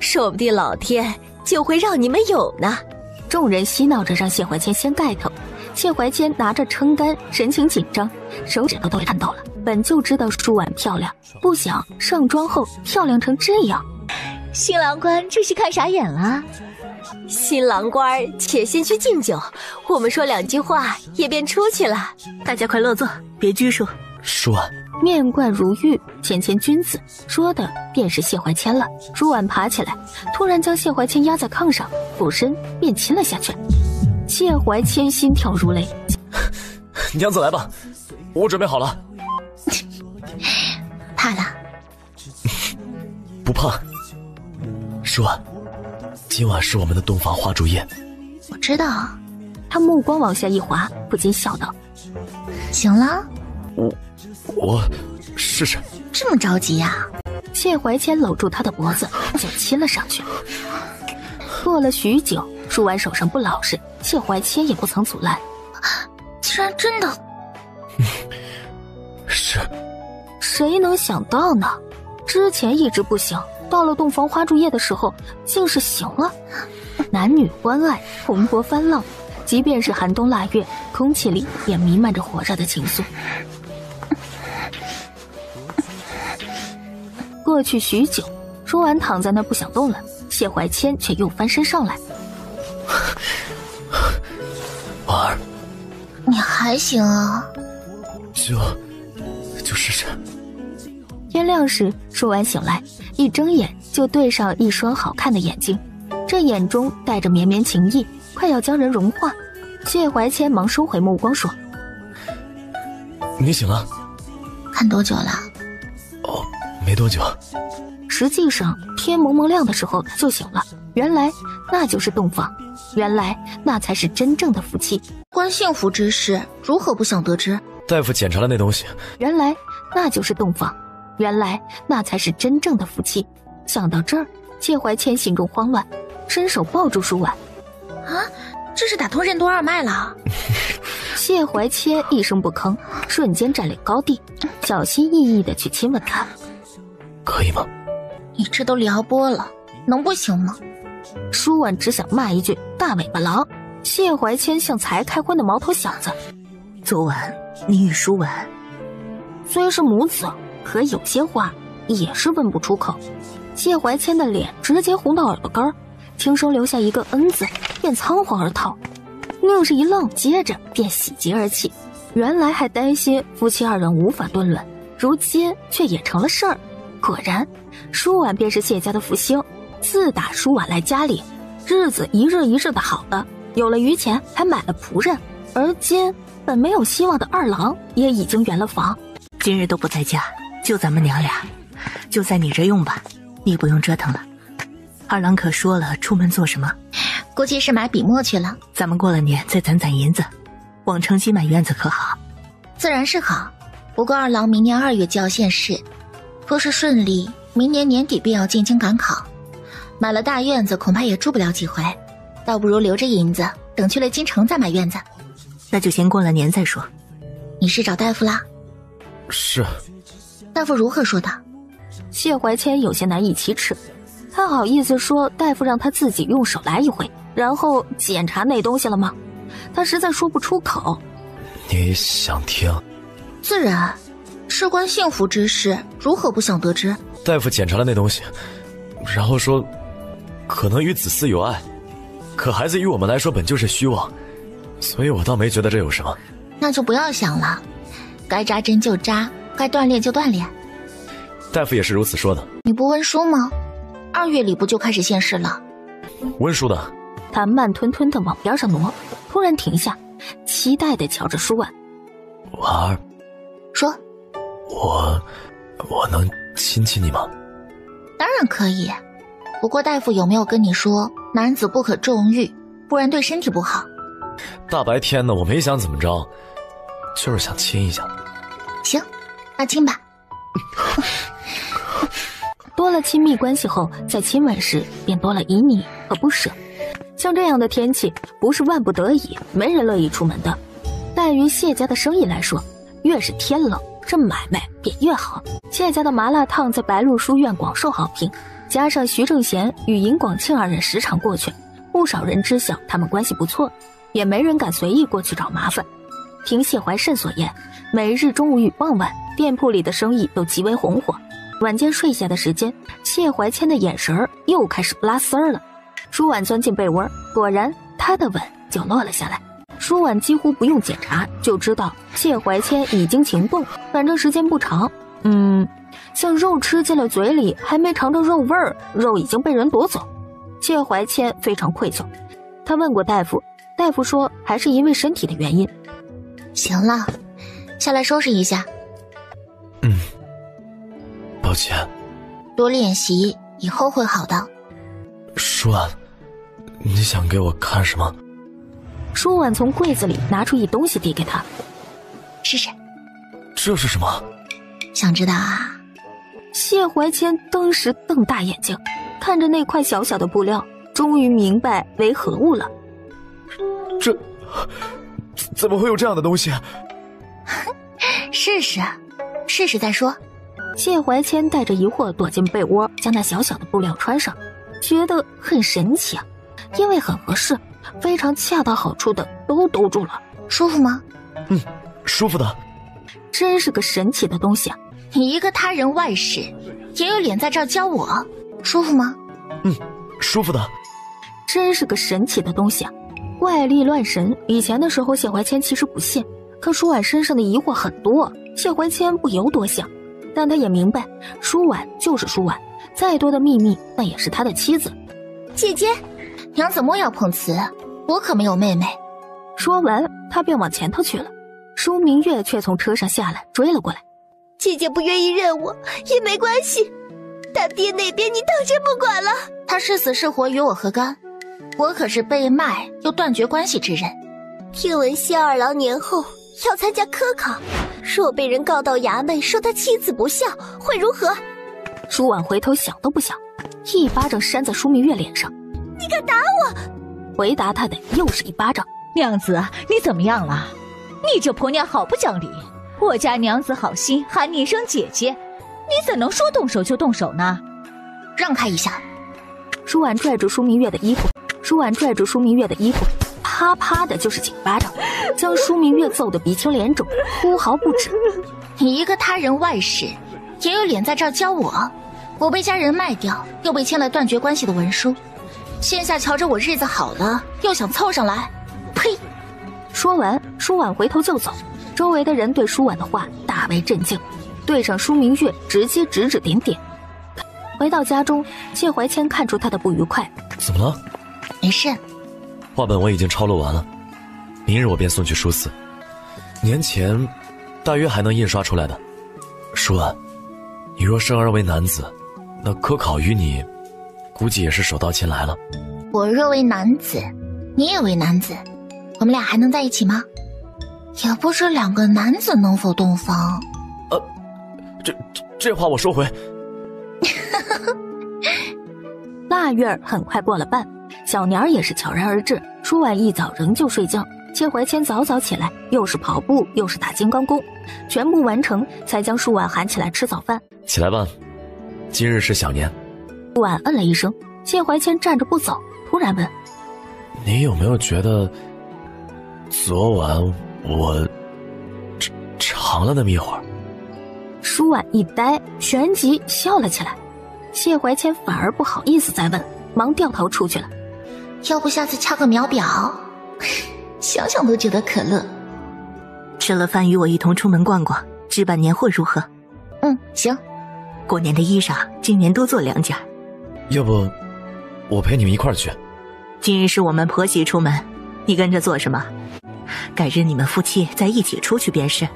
说不定老天就会让你们有呢。众人嬉闹着让谢怀谦先盖头，谢怀谦拿着撑杆，神情紧张，手指头都颤抖了。本就知道舒婉漂亮，不想上妆后漂亮成这样。新郎官这是看傻眼了。新郎官且先去敬酒，我们说2句话也便出去了。大家快落座，别拘束。舒婉面冠如玉，谦谦君子，说的便是谢怀谦了。舒婉爬起来，突然将谢怀谦压在炕上，俯身便亲了下去。谢怀谦心跳如雷，娘子来吧，我准备好了。怕了？不怕。舒婉，今晚是我们的洞房花烛夜。我知道。他目光往下一滑，不禁笑道：行了，我试试。这么着急呀？谢怀谦搂住他的脖子就亲了上去。过了许久，舒婉手上不老实，谢怀谦也不曾阻拦。竟然真的是。谁能想到呢？之前一直不行，到了洞房花烛夜的时候竟是行了。男女欢爱，蓬勃翻浪，即便是寒冬腊月，空气里也弥漫着火热的情愫。过去许久，舒婉躺在那不想动了，谢怀谦却又翻身上来。婉儿，你还行啊？就试试。天亮时，舒婉醒来，一睁眼就对上一双好看的眼睛，这眼中带着绵绵情意，快要将人融化。谢怀谦忙收回目光说：你醒了？看多久了？哦，没多久。实际上天蒙蒙亮的时候就醒了，原来那就是洞房，原来那才是真正的夫妻。关幸福之事，如何不想得知？大夫检查了那东西，原来那就是洞房，原来那才是真正的夫妻。想到这儿，谢怀谦心中慌乱，伸手抱住舒婉。啊，这是打通任督二脉了。谢怀谦一声不吭，瞬间占领高地，小心翼翼地去亲吻她。可以吗？你这都撩拨了，能不行吗？舒婉只想骂一句大尾巴狼。谢怀谦像才开荤的毛头小子。昨晚你与舒婉虽是母子，可有些话也是问不出口。谢怀谦的脸直接红到耳朵根儿，轻声留下一个嗯字，便仓皇而逃。宁是一愣，接着便喜极而泣。原来还担心夫妻二人无法敦伦，如今却也成了事儿。果然，舒婉便是谢家的福星。自打舒婉来家里，日子一日一日的好了，有了余钱，还买了仆人。而今本没有希望的二郎也已经圆了房。今日都不在家，就咱们娘俩，就在你这用吧，你不用折腾了。二郎可说了出门做什么？估计是买笔墨去了。咱们过了年再攒攒银子，往城西买院子可好？自然是好，不过二郎明年2月就要现世，若是顺利，明年年底便要进京赶考。买了大院子恐怕也住不了几回，倒不如留着银子，等去了京城再买院子。那就先过了年再说。你是找大夫啦？是。大夫如何说的？谢怀谦有些难以启齿，他好意思说大夫让他自己用手来一回，然后检查那东西了吗？他实在说不出口。你想听？自然，事关幸福之事，如何不想得知？大夫检查了那东西，然后说可能与子嗣有爱，可孩子于我们来说本就是虚妄，所以我倒没觉得这有什么。那就不要想了，该扎针就扎，该锻炼就锻炼。大夫也是如此说的。你不温书吗？2月里不就开始现世了？温书的。他慢吞吞地往边上挪，突然停下，期待地瞧着舒婉。婉儿，说，我能亲亲你吗？当然可以，不过大夫有没有跟你说男子不可纵欲，不然对身体不好？大白天的我没想怎么着，就是想亲一下。行，那亲吧。多了亲密关系后，在亲吻时便多了旖旎和不舍。像这样的天气，不是万不得已，没人乐意出门的。但于谢家的生意来说，越是天冷，这买卖便越好。谢家的麻辣烫在白鹿书院广受好评，加上徐正贤与尹广庆二人时常过去，不少人知晓他们关系不错，也没人敢随意过去找麻烦。听谢怀慎所言，每日中午与傍晚，店铺里的生意都极为红火。晚间睡下的时间，谢怀谦的眼神又开始不拉丝儿了。舒婉钻进被窝，果然他的吻就落了下来。舒婉几乎不用检查就知道谢怀谦已经情动，反正时间不长。像肉吃进了嘴里，还没尝着肉味儿，肉已经被人夺走。谢怀谦非常愧疚，他问过大夫，大夫说还是因为身体的原因。行了，下来收拾一下。抱歉。多练习，以后会好的。舒婉，你想给我看什么？舒婉从柜子里拿出一东西递给他，试试。这是什么？想知道啊？谢怀谦当时瞪大眼睛，看着那块小小的布料，终于明白为何物了。这怎么会有这样的东西？试试，试试再说。谢怀谦带着疑惑躲进被窝，将那小小的布料穿上，觉得很神奇啊，因为很合适，非常恰到好处的都兜住了。舒服吗？舒服的。真是个神奇的东西啊！你一个他人外室，也有脸在这儿教我，舒服吗？舒服的。真是个神奇的东西啊！怪力乱神，以前的时候谢怀谦其实不信，可舒婉身上的疑惑很多，谢怀谦不由多想，但他也明白舒婉就是舒婉，再多的秘密那也是他的妻子。姐姐，娘子莫要碰瓷，我可没有妹妹。说完他便往前头去了，舒明月却从车上下来追了过来。姐姐不愿意认我也没关系，大爹那边你当真不管了？他是死是活与我何干？我可是被卖又断绝关系之人。听闻谢二郎年后要参加科考，若被人告到衙门说他妻子不孝，会如何？舒婉回头想都不想，一巴掌扇在舒明月脸上。你敢打我？回答他的又是一巴掌。娘子，你怎么样了？你这婆娘好不讲理！我家娘子好心喊你一声姐姐，你怎能说动手就动手呢？让开一下！舒婉拽住舒明月的衣服，啪啪的就是几巴掌，将舒明月揍得鼻青脸肿，哭嚎不止。你一个他人外室，也有脸在这儿教我？我被家人卖掉，又被签了断绝关系的文书，现下瞧着我日子好了，又想凑上来，呸！说完，舒婉回头就走。周围的人对舒婉的话大为震惊，对上舒明月直接指指点点。回到家中，谢怀谦看出他的不愉快。怎么了？没事。画本我已经抄录完了，明日我便送去书肆，年前大约还能印刷出来的。舒婉，你若生而为男子，那科考于你估计也是手到擒来了。我若为男子，你也为男子，我们俩还能在一起吗？也不知两个男子能否洞房。这话我收回。腊月很快过了半，小年儿也是悄然而至。舒婉一早仍旧睡觉，谢怀谦早早起来，又是跑步又是打金刚功，全部完成才将舒婉喊起来吃早饭。起来吧，今日是小年。舒婉嗯了一声，谢怀谦站着不走，突然问：你有没有觉得昨晚我尝了那么一会儿？舒婉一呆，旋即笑了起来。谢怀谦反而不好意思再问，忙掉头出去了。要不下次掐个秒表？想想都觉得可乐。吃了饭与我一同出门逛逛，置办年货如何？行。过年的衣裳今年多做2件。要不我陪你们一块儿去？今日是我们婆媳出门，你跟着做什么？改日你们夫妻再一起出去便是。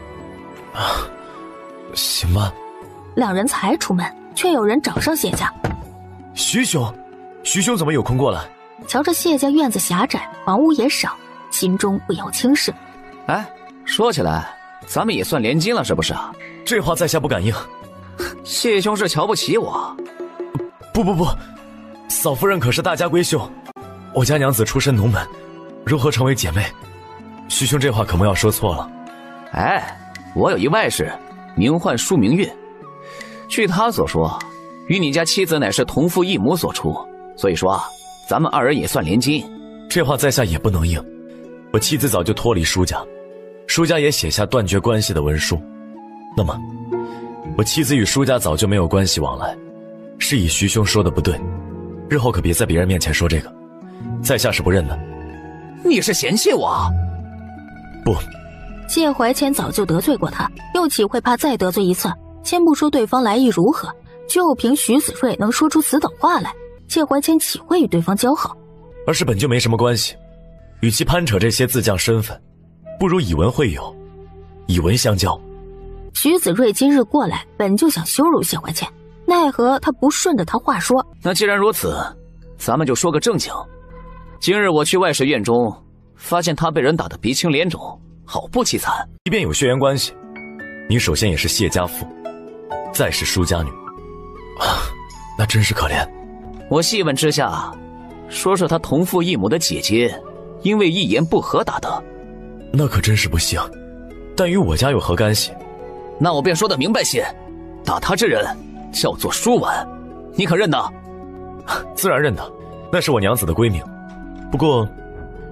行吧。两人才出门，却有人找上谢家。徐兄怎么有空过来？瞧着谢家院子狭窄，房屋也少，心中不由轻视。哎，说起来，咱们也算连金了，是不是啊？这话在下不敢应。谢兄是瞧不起我？不，嫂夫人可是大家闺秀，我家娘子出身农门，如何成为姐妹？徐兄这话可莫要说错了。哎，我有一外室，名唤舒明月。据他所说，与你家妻子乃是同父异母所出，所以说啊，咱们二人也算连襟。这话在下也不能应。我妻子早就脱离舒家，舒家也写下断绝关系的文书。那么，我妻子与舒家早就没有关系往来，是以徐兄说的不对，日后可别在别人面前说这个，在下是不认的。你是嫌弃我？不，谢怀谦早就得罪过他，又岂会怕再得罪一次？先不说对方来意如何，就凭徐子睿能说出此等话来，谢怀谦岂会与对方交好？而是本就没什么关系，与其攀扯这些自降身份，不如以文会友，以文相交。徐子睿今日过来，本就想羞辱谢怀谦，奈何他不顺着他话说。那既然如此，咱们就说个正经。今日我去外事院中，发现他被人打得鼻青脸肿，好不凄惨。即便有血缘关系，你首先也是谢家妇，再是舒家女，那真是可怜。我细问之下，说是他同父异母的姐姐，因为一言不合打的。那可真是不幸，但与我家有何干系？那我便说得明白些，打他之人叫做舒婉，你可认得？自然认得，那是我娘子的闺名。不过，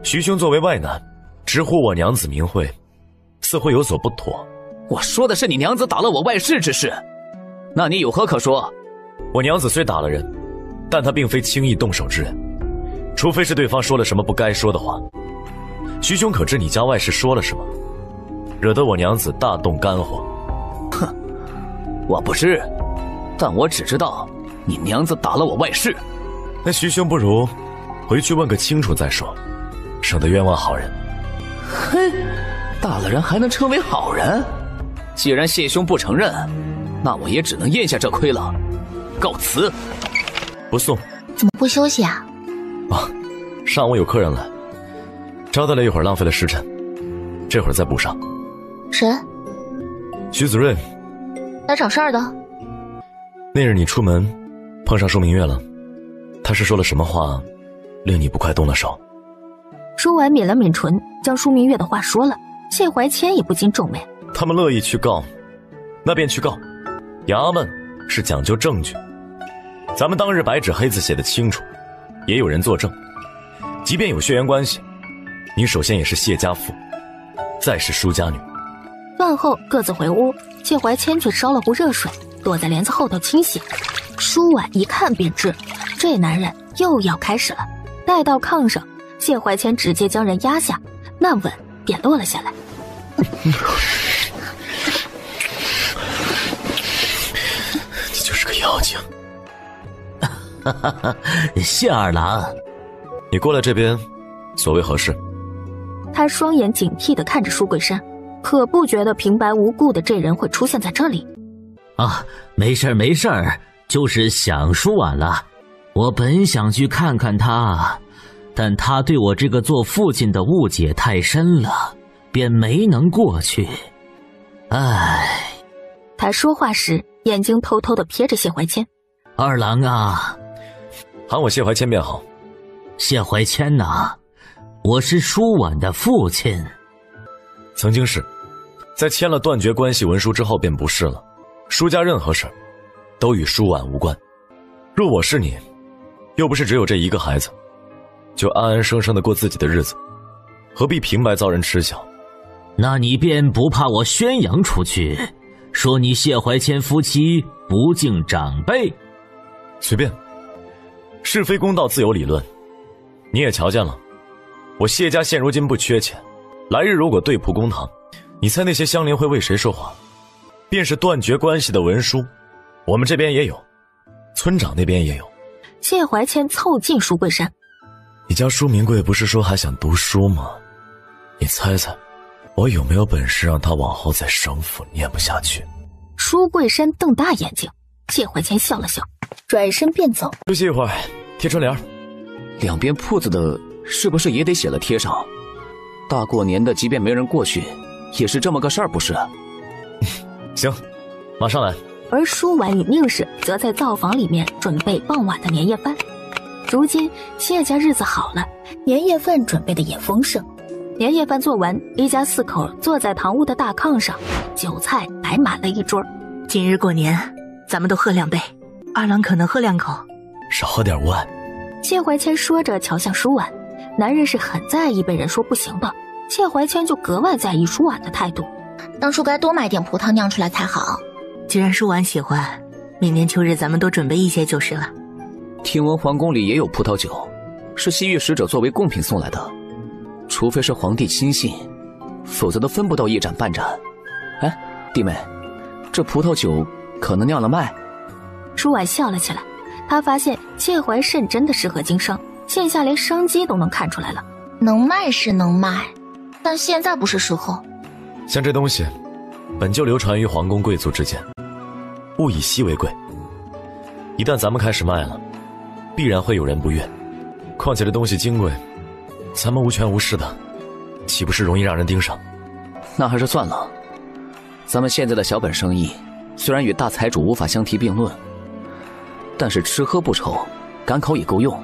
徐兄作为外男，直呼我娘子名讳，似乎有所不妥。我说的是你娘子打了我外室之事，那你有何可说？我娘子虽打了人，但她并非轻易动手之人，除非是对方说了什么不该说的话。徐兄可知你家外室说了什么，惹得我娘子大动肝火？哼，我不知，但我只知道你娘子打了我外室。那徐兄不如回去问个清楚再说，省得冤枉好人。嘿，打了人还能称为好人？既然谢兄不承认，那我也只能咽下这亏了。告辞。不送。怎么不休息啊？上午有客人来，招待了一会儿，浪费了时辰，这会儿再补上。谁？徐子睿。来找事儿的？那日你出门碰上舒明月了，他是说了什么话令你不快动了手？舒婉抿了抿唇，将舒明月的话说了。谢怀谦也不禁皱眉。他们乐意去告，那便去告。衙门是讲究证据，咱们当日白纸黑字写得清楚，也有人作证。即便有血缘关系，你首先也是谢家妇，再是舒家女。饭后各自回屋，谢怀谦却烧了壶热水，躲在帘子后头清洗。舒婉一看便知，这男人又要开始了。待到炕上，谢怀谦直接将人压下，那吻便落了下来。你就是个妖精。谢二郎，你过来这边，所谓何事？他双眼警惕地看着舒桂山，可不觉得平白无故的这人会出现在这里。啊，没事儿没事儿，就是想舒婉了。我本想去看看他，但他对我这个做父亲的误解太深了，便没能过去。唉。他说话时眼睛偷偷地瞥着谢怀谦。二郎啊，喊我谢怀谦便好。谢怀谦呐，我是舒婉的父亲。曾经是，在签了断绝关系文书之后便不是了。舒家任何事儿都与舒婉无关。若我是你，又不是只有这一个孩子，就安安生生的过自己的日子，何必平白遭人耻笑？那你便不怕我宣扬出去，说你谢怀谦夫妻不敬长辈？随便，是非公道自有理论。你也瞧见了，我谢家现如今不缺钱，来日如果对簿公堂，你猜那些乡邻会为谁说话？便是断绝关系的文书，我们这边也有，村长那边也有。谢怀谦凑近舒桂山，你家舒明贵不是说还想读书吗？你猜猜，我有没有本事让他往后在省府念不下去？舒桂山瞪大眼睛，谢怀谦笑了笑，转身便走。休息一会儿，贴春联。两边铺子的是不是也得写了贴上？大过年的，即便没人过去，也是这么个事儿，不是？行，马上来。而舒婉与宁氏则在灶房里面准备傍晚的年夜饭。如今谢家日子好了，年夜饭准备的也丰盛。年夜饭做完，一家4口坐在堂屋的大炕上，酒菜摆满了一桌。今日过年，咱们都喝2杯，二郎可能喝2口，少喝点无碍。谢怀谦说着瞧向舒婉，男人是很在意被人说不行的，谢怀谦就格外在意舒婉的态度。当初该多买点葡萄酿出来才好。既然舒婉喜欢，明年秋日咱们多准备一些就是了。听闻皇宫里也有葡萄酒，是西域使者作为贡品送来的，除非是皇帝亲信，否则都分不到1盏半盏。哎，弟妹，这葡萄酒可能酿了卖？舒婉笑了起来，她发现谢怀慎真的适合经商，现下连商机都能看出来了。能卖是能卖，但现在不是时候。像这东西本就流传于皇宫贵族之间，物以稀为贵，一旦咱们开始卖了，必然会有人不悦。况且这东西金贵，咱们无权无势的，岂不是容易让人盯上？那还是算了，咱们现在的小本生意虽然与大财主无法相提并论，但是吃喝不愁，赶考也够用，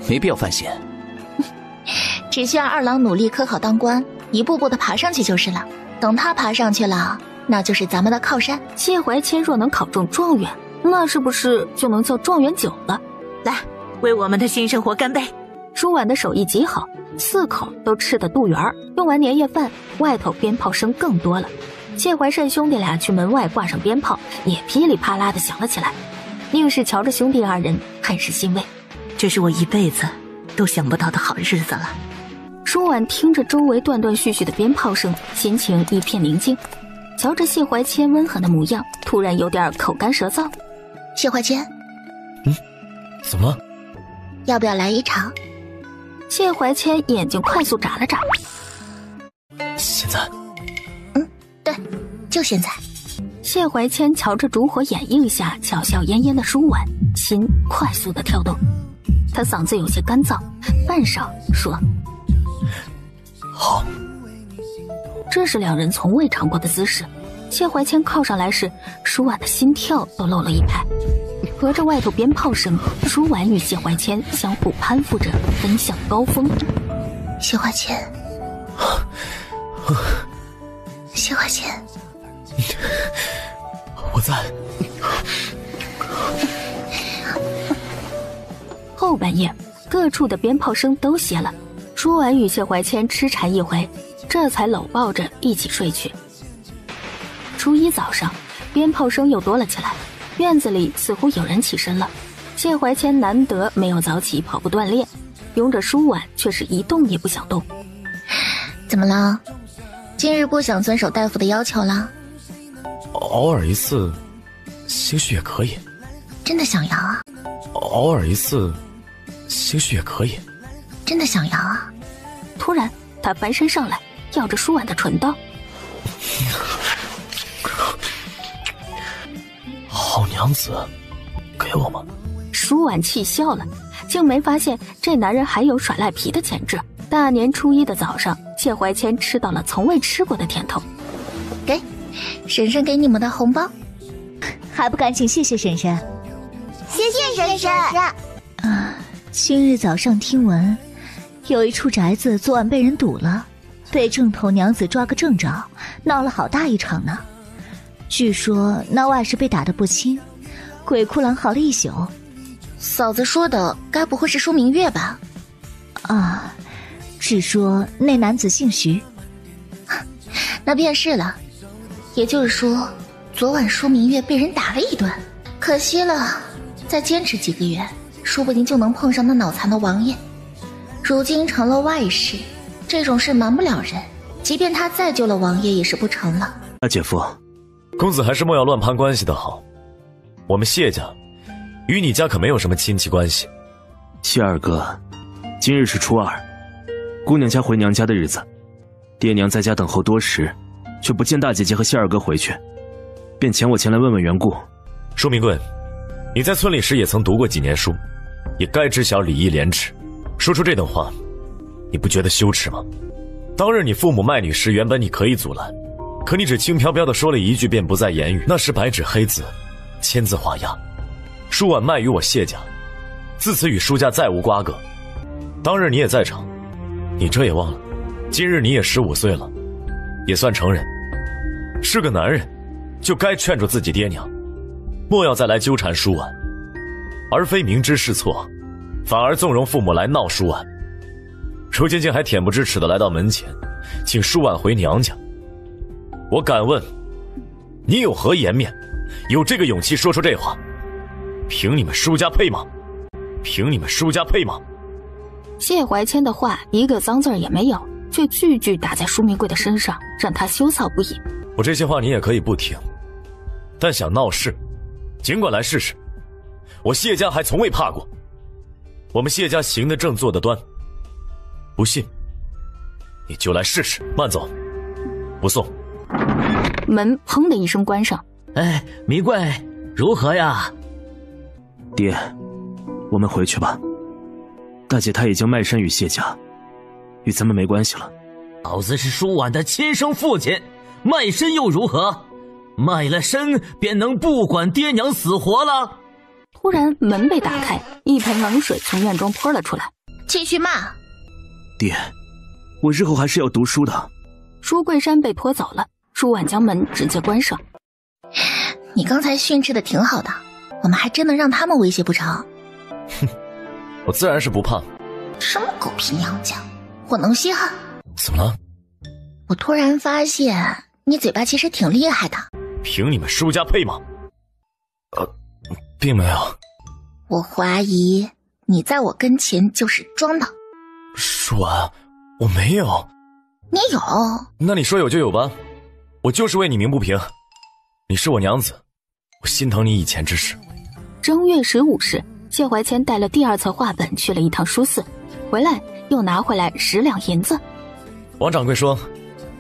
没必要犯险。只需要二郎努力科考当官，一步步的爬上去就是了。等他爬上去了，那就是咱们的靠山。谢怀谦若能考中状元，那是不是就能叫状元酒了？来，为我们的新生活干杯！舒婉的手艺极好，4口都吃得肚圆。用完年夜饭，外头鞭炮声更多了。谢怀慎兄弟俩去门外挂上鞭炮，也噼里啪啦地响了起来。宁氏瞧着兄弟2人，很是欣慰。这是我一辈子都想不到的好日子了。舒婉听着周围断断续续的鞭炮声，心情一片宁静。瞧着谢怀谦温和的模样，突然有点口干舌燥。谢怀谦，怎么了？要不要来一场？谢怀谦眼睛快速眨了眨。现在？对，就现在。谢怀谦瞧着烛火掩映下巧笑嫣嫣的舒婉，心快速的跳动。他嗓子有些干燥，半晌说：好。这是2人从未尝过的姿势。谢怀谦靠上来时，舒婉的心跳都漏了一拍。隔着外头鞭炮声，舒婉与谢怀谦相互攀附着，奔向高峰。谢怀谦，谢怀谦，我在。后半夜，各处的鞭炮声都歇了，舒婉与谢怀谦痴缠一回，这才搂抱着一起睡去。初一早上，鞭炮声又多了起来，院子里似乎有人起身了。谢怀谦难得没有早起跑步锻炼，拥着舒婉却是一动也不想动。怎么了？今日不想遵守大夫的要求了？偶尔一次，兴许也可以。真的想要啊？偶尔一次，兴许也可以。真的想要啊？突然，他翻身上来，咬着舒婉的唇道：好娘子，给我吗？舒婉气笑了，竟没发现这男人还有耍赖皮的潜质。大年初一的早上，谢怀谦吃到了从未吃过的甜头。给，婶婶给你们的红包。还不赶紧谢谢婶婶？谢谢婶婶。今日早上听闻，有一处宅子昨晚被人堵了，被正头娘子抓个正着，闹了好大一场呢。据说那外室被打得不轻，鬼哭狼嚎了一宿。嫂子说的该不会是舒明月吧？啊，只说那男子姓徐。那便是了。也就是说，昨晚舒明月被人打了一顿，可惜了。再坚持几个月，说不定就能碰上那脑残的王爷。如今成了外室，这种事瞒不了人，即便他再救了王爷也是不成了。姐夫，公子还是莫要乱攀关系的好。我们谢家与你家可没有什么亲戚关系。谢二哥，今日是初2，姑娘家回娘家的日子，爹娘在家等候多时，却不见大姐姐和谢二哥回去，便遣我前来问问缘故。舒明贵，你在村里时也曾读过几年书，也该知晓礼义廉耻。说出这等话，你不觉得羞耻吗？当日你父母卖女时，原本你可以阻拦，可你只轻飘飘地说了一句便不再言语，那是白纸黑字，签字画押。舒婉卖与我谢家，自此与舒家再无瓜葛。当日你也在场，你这也忘了，今日你也15岁了，也算成人，是个男人，就该劝住自己爹娘，莫要再来纠缠舒婉，而非明知是错，反而纵容父母来闹舒婉。如今竟还恬不知耻地来到门前，请舒婉回娘家。我敢问，你有何颜面，有这个勇气说出这话？凭你们舒家配吗？凭你们舒家配吗？谢怀谦的话一个脏字也没有，却句句打在舒明贵的身上，让他羞臊不已。我这些话你也可以不听，但想闹事，尽管来试试。我谢家还从未怕过，我们谢家行得正，坐得端。不信，你就来试试。慢走，不送。门砰的一声关上。哎，米贵，如何呀？爹，我们回去吧。大姐她已经卖身于谢家，与咱们没关系了。老子是舒婉的亲生父亲，卖身又如何？卖了身便能不管爹娘死活了？突然门被打开，一盆冷水从院中泼了出来。继续骂。爹，我日后还是要读书的。舒桂山被拖走了，舒婉将门直接关上。你刚才训斥的挺好的，我们还真能让他们威胁不成？哼，我自然是不怕。什么狗屁娘家，我能稀罕？怎么了？我突然发现你嘴巴其实挺厉害的。凭你们舒家配吗？并没有。我怀疑你在我跟前就是装的。舒婉，我没有。你有？那你说有就有吧，我就是为你鸣不平。你是我娘子，我心疼你以前之事。正月15日，谢怀谦带了第2册画本去了一趟书寺，回来又拿回来10两银子。王掌柜说，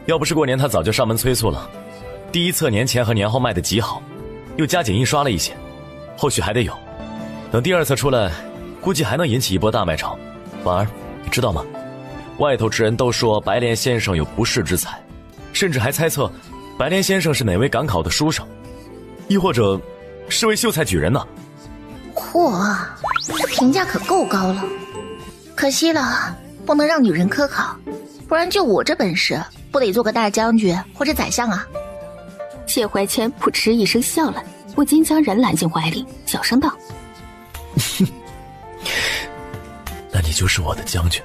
要不是过年他早就上门催促了。第1册年前和年后卖得极好，又加紧印刷了一些，后续还得有。等第2册出来，估计还能引起一波大卖潮。婉儿，你知道吗？外头之人都说白莲先生有不世之才，甚至还猜测白莲先生是哪位赶考的书生，亦或者是位秀才举人呢。嚯，这评价可够高了。可惜了，不能让女人科考，不然就我这本事，不得做个大将军或者宰相啊。谢怀谦扑哧一声笑了，不禁将人揽进怀里，小声道：那你就是我的将军。